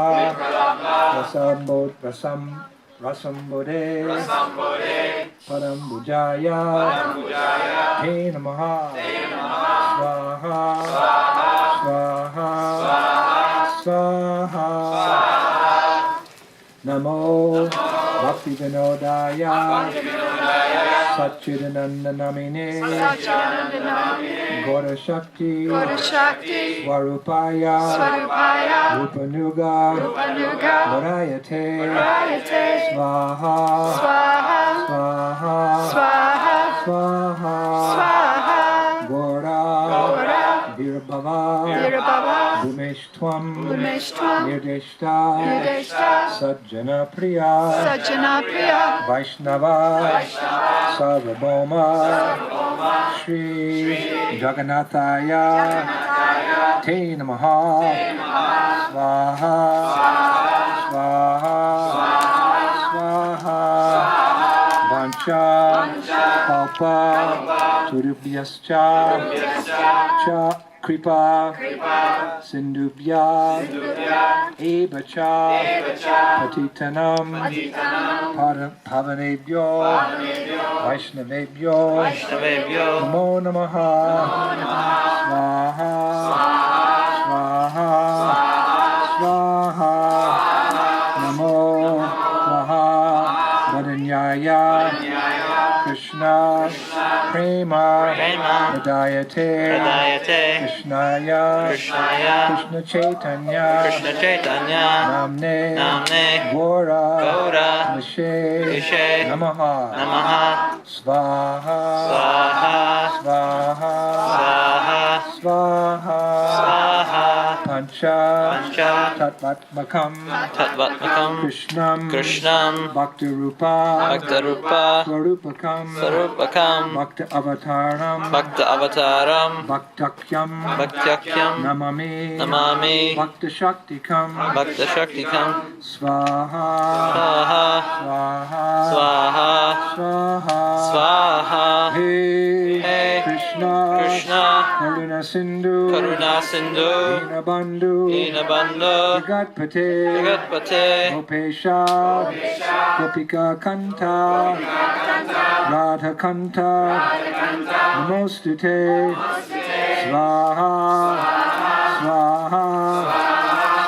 Speaker 2: Rasambode, Parambujaya, Te Namaha, Swaha, Swaha, Swaha, Namo Bhakti Vinodaya, Satchidananda Namine, Gora Shakti, Swarupaya, Rupanuga, Varayate, Swaha, Swaha, Swaha, Gora, Virabhava, Bhumeshtvam, Nirdeshta, Sajjana Priya, Vaishnava, Sarvabhauma, Shri Jagannathaya, Te Namaha, Swaha, Swaha, Swaha, Vancha, Kalpa, Surubhyascha, Cha, Kripa, Sindubhya, Evacha, Patitanam, Pavanebhyo, Vaishnavebhyo, Namo Namaha, Swaha, Swaha, Swaha, Namo Swaha, Vadanyaya, Krishna, Prema, Hridayate, Krishnaya, Krishna Chaitanya, Namne, Gora, Vishe, Namaha, Swaha, Swaha, Swaha, Pancha, Tattvatmakam, Krishnam, Bhaktarupa, Swarupakam, Bhakta Avataram, Bhaktakyam, Namami, Bhakta Shaktikam, Swaha, Swaha, Hey, Krishna, Karuna Sindhu, Dinabandhu, Jagatpate, Gopesha, Gopika Kanta, Radha Kanta, Namostute, Swaha, Swaha,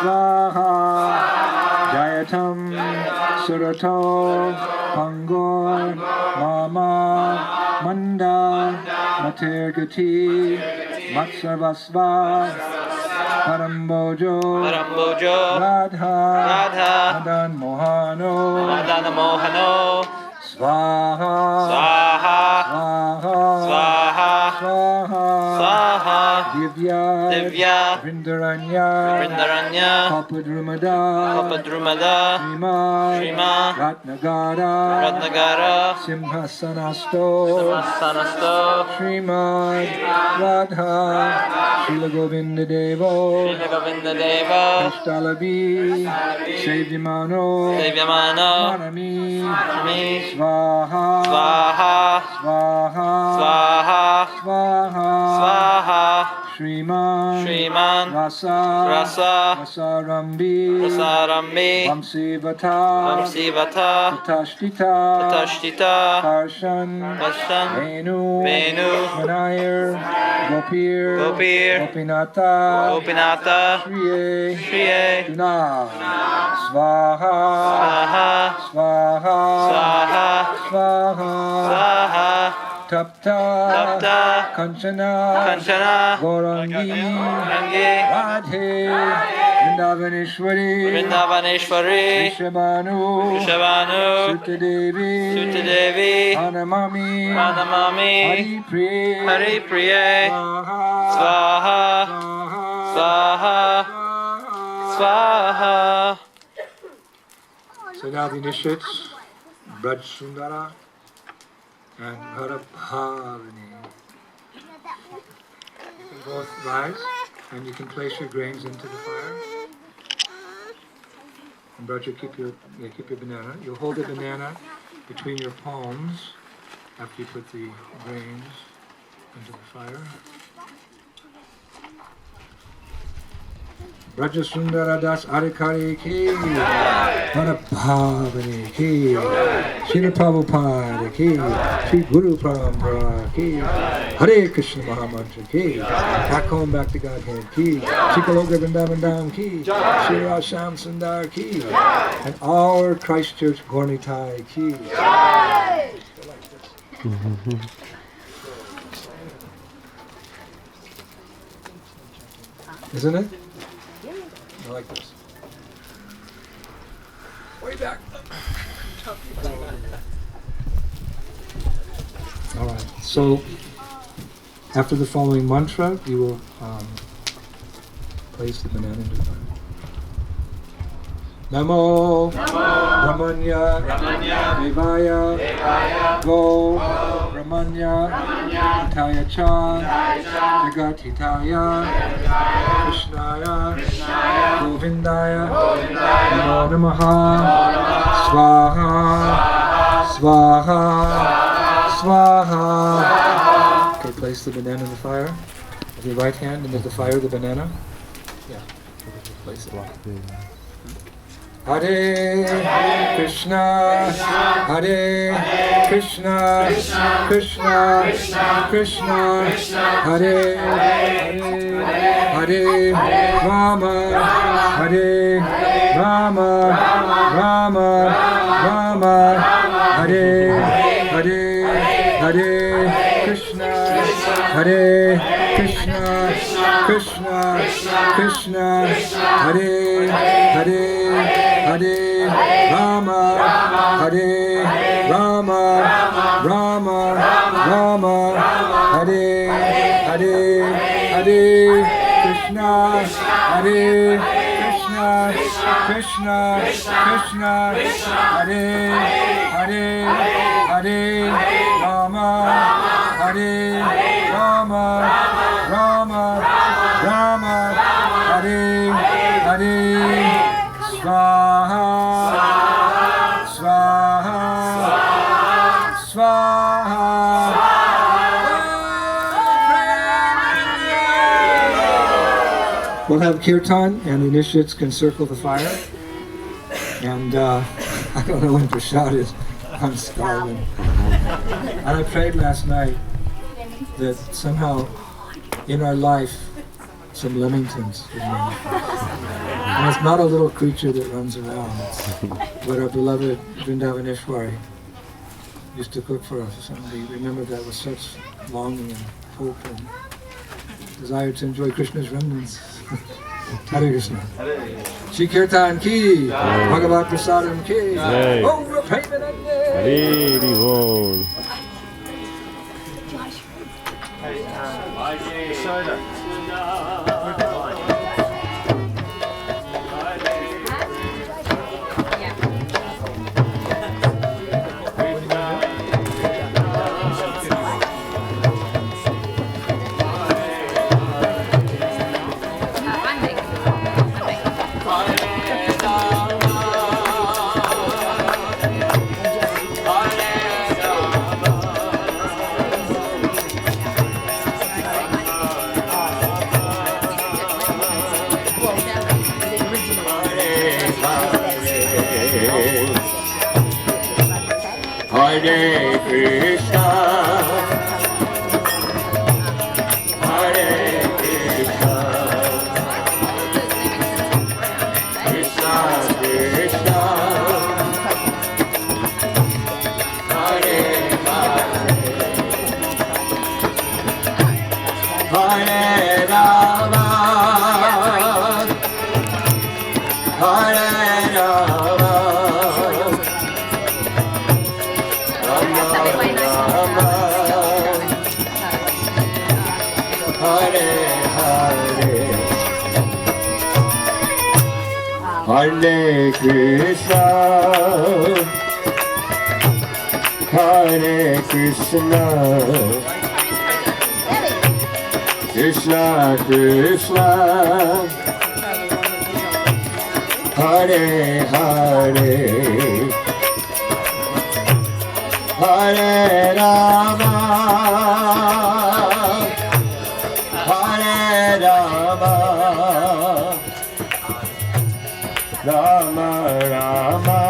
Speaker 2: Swaha, Jayatam, Surato, Pangor, Mama, Manda, Matergati, Matsarvasva, Parambojo, Radha, Madan Mohano, Swaha, Divya, Vrindaranya, Kapadrumada, Shrima, Ratnagara, Simhasanasto, Srimad, Radha, Srila Govinda Devo, Krishtalavi, Sevyamano, Manami, Swaha, Shriman, Rasarambi, Vamsivata, Tatashthita, Karshan, Venu, Manayar, Gopir, Gopinata, Shriye, Duna, Swaha, Tapta, Kanchana, Gaurangi, Radhe, Vrindavaneshwari, Rishabhanu, Sutadevi, Anamami, Hari Priye, Swaha,
Speaker 5: Swaha.
Speaker 2: So now the initiates, Vraja Sundara and Bhavani. You can both rise and you can place your grains into the fire. And Vraja, keep your banana. You'll hold the banana between your palms after you put the grains into the fire. Vraja Sundara Das Adhikari ki, Radha Bhavani ki, Srila Prabhupada ki, Sri Guru Parampara ki, Hare Krishna Mahamantra ki, back home, back to Godhead ki, Shikaloka Vrindavan Dham ki, Sri Rasham Sundar ki, and our Christchurch Gornitai ki. Isn't it? I like this. Way back. All right. So, after the following mantra, you will place the banana into the fire. Namo Brahmanya Devaya Go Brahmanya Hitaya Cha Jagat Hitaya Krishnaya Govindaya Namo Namaha Swaha Swaha Swaha. Okay, place the banana in the fire with your right hand and with the fire the banana. Yeah, place it. Hare Krishna, Hare Krishna, Krishna Krishna, Hare Hare Rama, Hare Rama, Rama Rama, Hare Hare Hare Krishna, Hare Krishna, Krishna Krishna, Hare Hare Hare Rama, Hare Rama, Rama Rama, Hare Hare Hare Krishna, Hare Krishna, Krishna Krishna, Hare Hare Hare Rama, Hare Rama, Rama Rama, Hare Hare. Swaha, Swaha, Swaha. We'll have kirtan and the initiates can circle the fire. And I don't know when Prashad is. I'm starving. And I prayed last night that somehow in our life some Lemingtons would manifest. And it's not a little creature that runs around, but our beloved Vrindavaneshwari used to cook for us. And we remember that with such longing and hope and desire to enjoy Krishna's remnants. Hare Krishna. Shri Kirtan ki, Bhagavat Prasadam ki, Om Rapaimanande.
Speaker 7: Hare Bol.
Speaker 6: Hare Krishna, Hare Krishna, Krishna Krishna, Hare Hare, Hare Rama, Hare Rama.
Speaker 1: Hare Krishna, Hare Krishna, Krishna Krishna, Hare Hare, Hare Rama, Hare Rama, Rama Rama,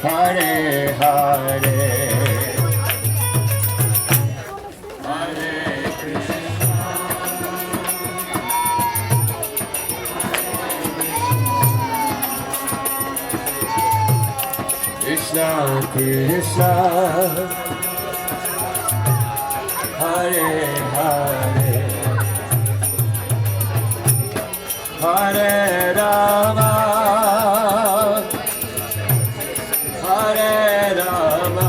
Speaker 1: Hare Hare, Hare Krishna, Krishna Krishna, Hare Hare, Hare Rama, Hare Rama,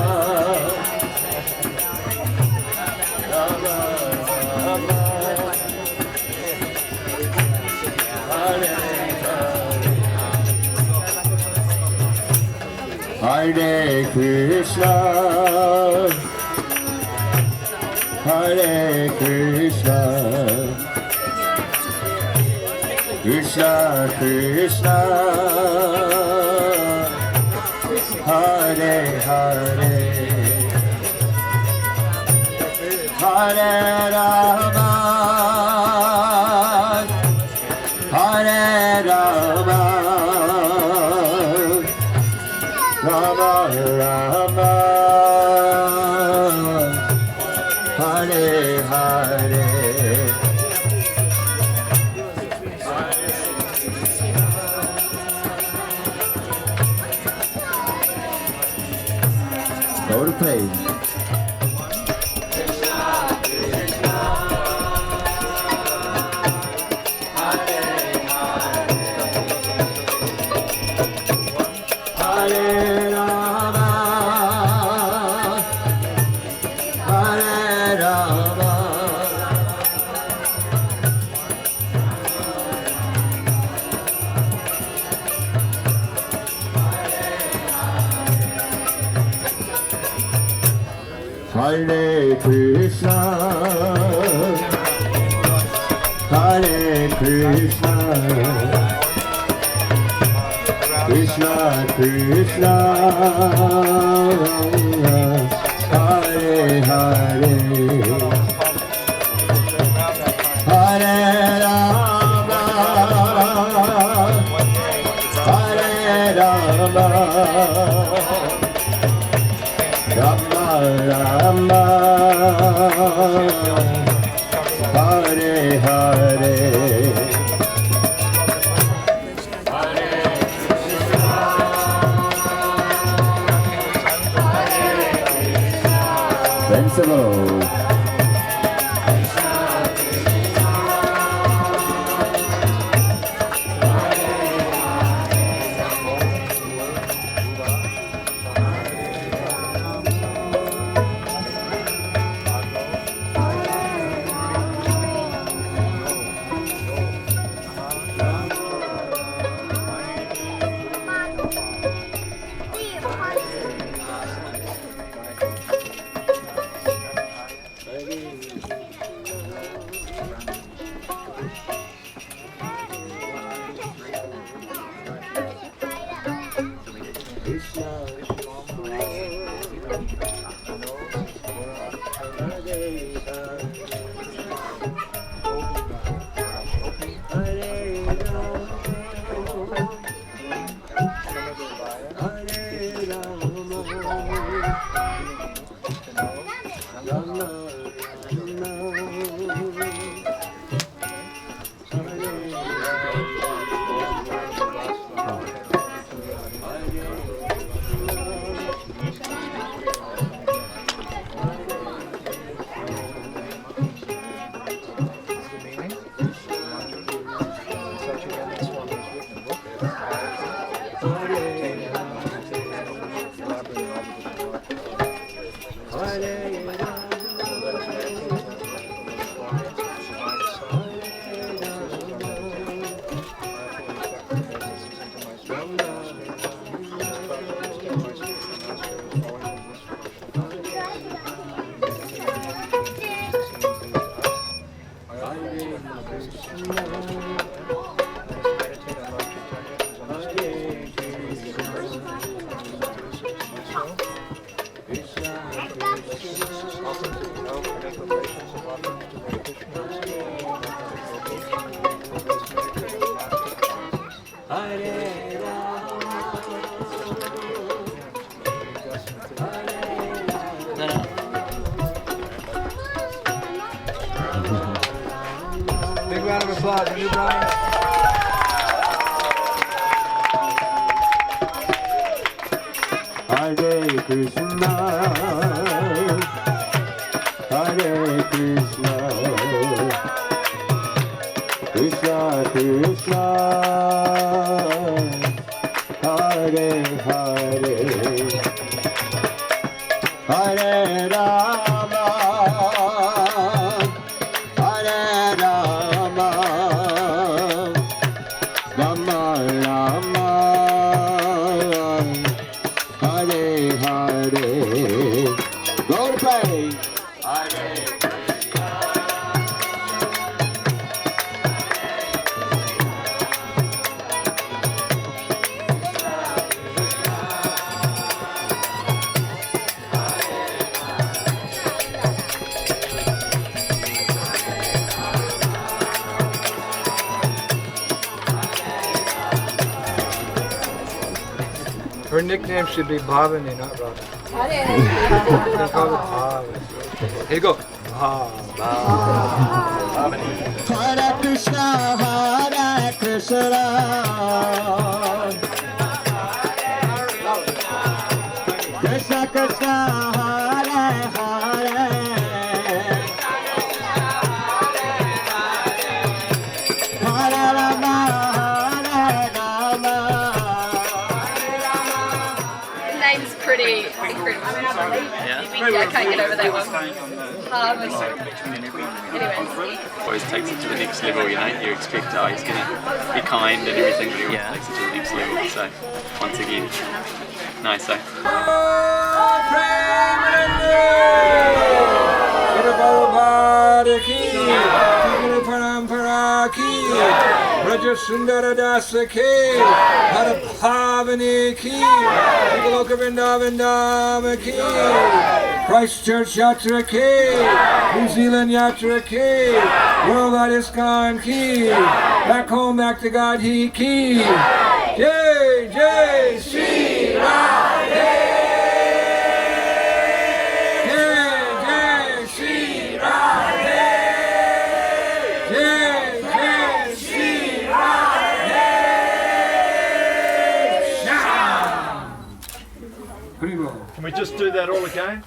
Speaker 1: Rama Rama, Hare Hare, Hare Krishna, Hare Krishna, Krishna Krishna, Hare Hare, Hare Rama, Hare Rama, Rama Rama, Hare Hare, go to page. Hare Rama, Hare Rama, Hare Krishna, Hare Krishna, Krishna Krishna, Hare Hare, Hare Rama, Hare Rama, Rama Rama, Hare Hare, Sensible.
Speaker 2: Big round of applause. New Bhavani.
Speaker 1: Hare Krishna, Hare Krishna, Krishna Krishna, Hare Hare, Hare Rama, Hare Rama, Rama Rama, Hare Hare. Go to play. Hare
Speaker 2: Her nickname should be Bhavani, not Radha. They call her Bhavani. Here you go. Bhavani.
Speaker 1: Hare Krishna, Hare Krishna, Krishna Krishna, Hare Hare, Hare Rama, Hare Rama.
Speaker 3: The name's pretty incredible. Yeah, I can't get over that one. Anyways.
Speaker 5: Always takes it to the next level, you know. You expect, oh, he's going to be kind and everything, but he always takes it to the next level. So, once again, nice, eh?
Speaker 2: Vraja Sundara Dasa ki, Radha Bhavani ki, Loka Vrindavandama ki, Christchurch Yatra ki, New Zealand Yatra ki, Worldwide ISKCON ki, back home, back to God He ki, Jai Jai Shri Radhe, Jai Jai Shri Radhe, Jai Jai Shri Radhe, Sham. Pretty well.
Speaker 8: Can we just do that all again?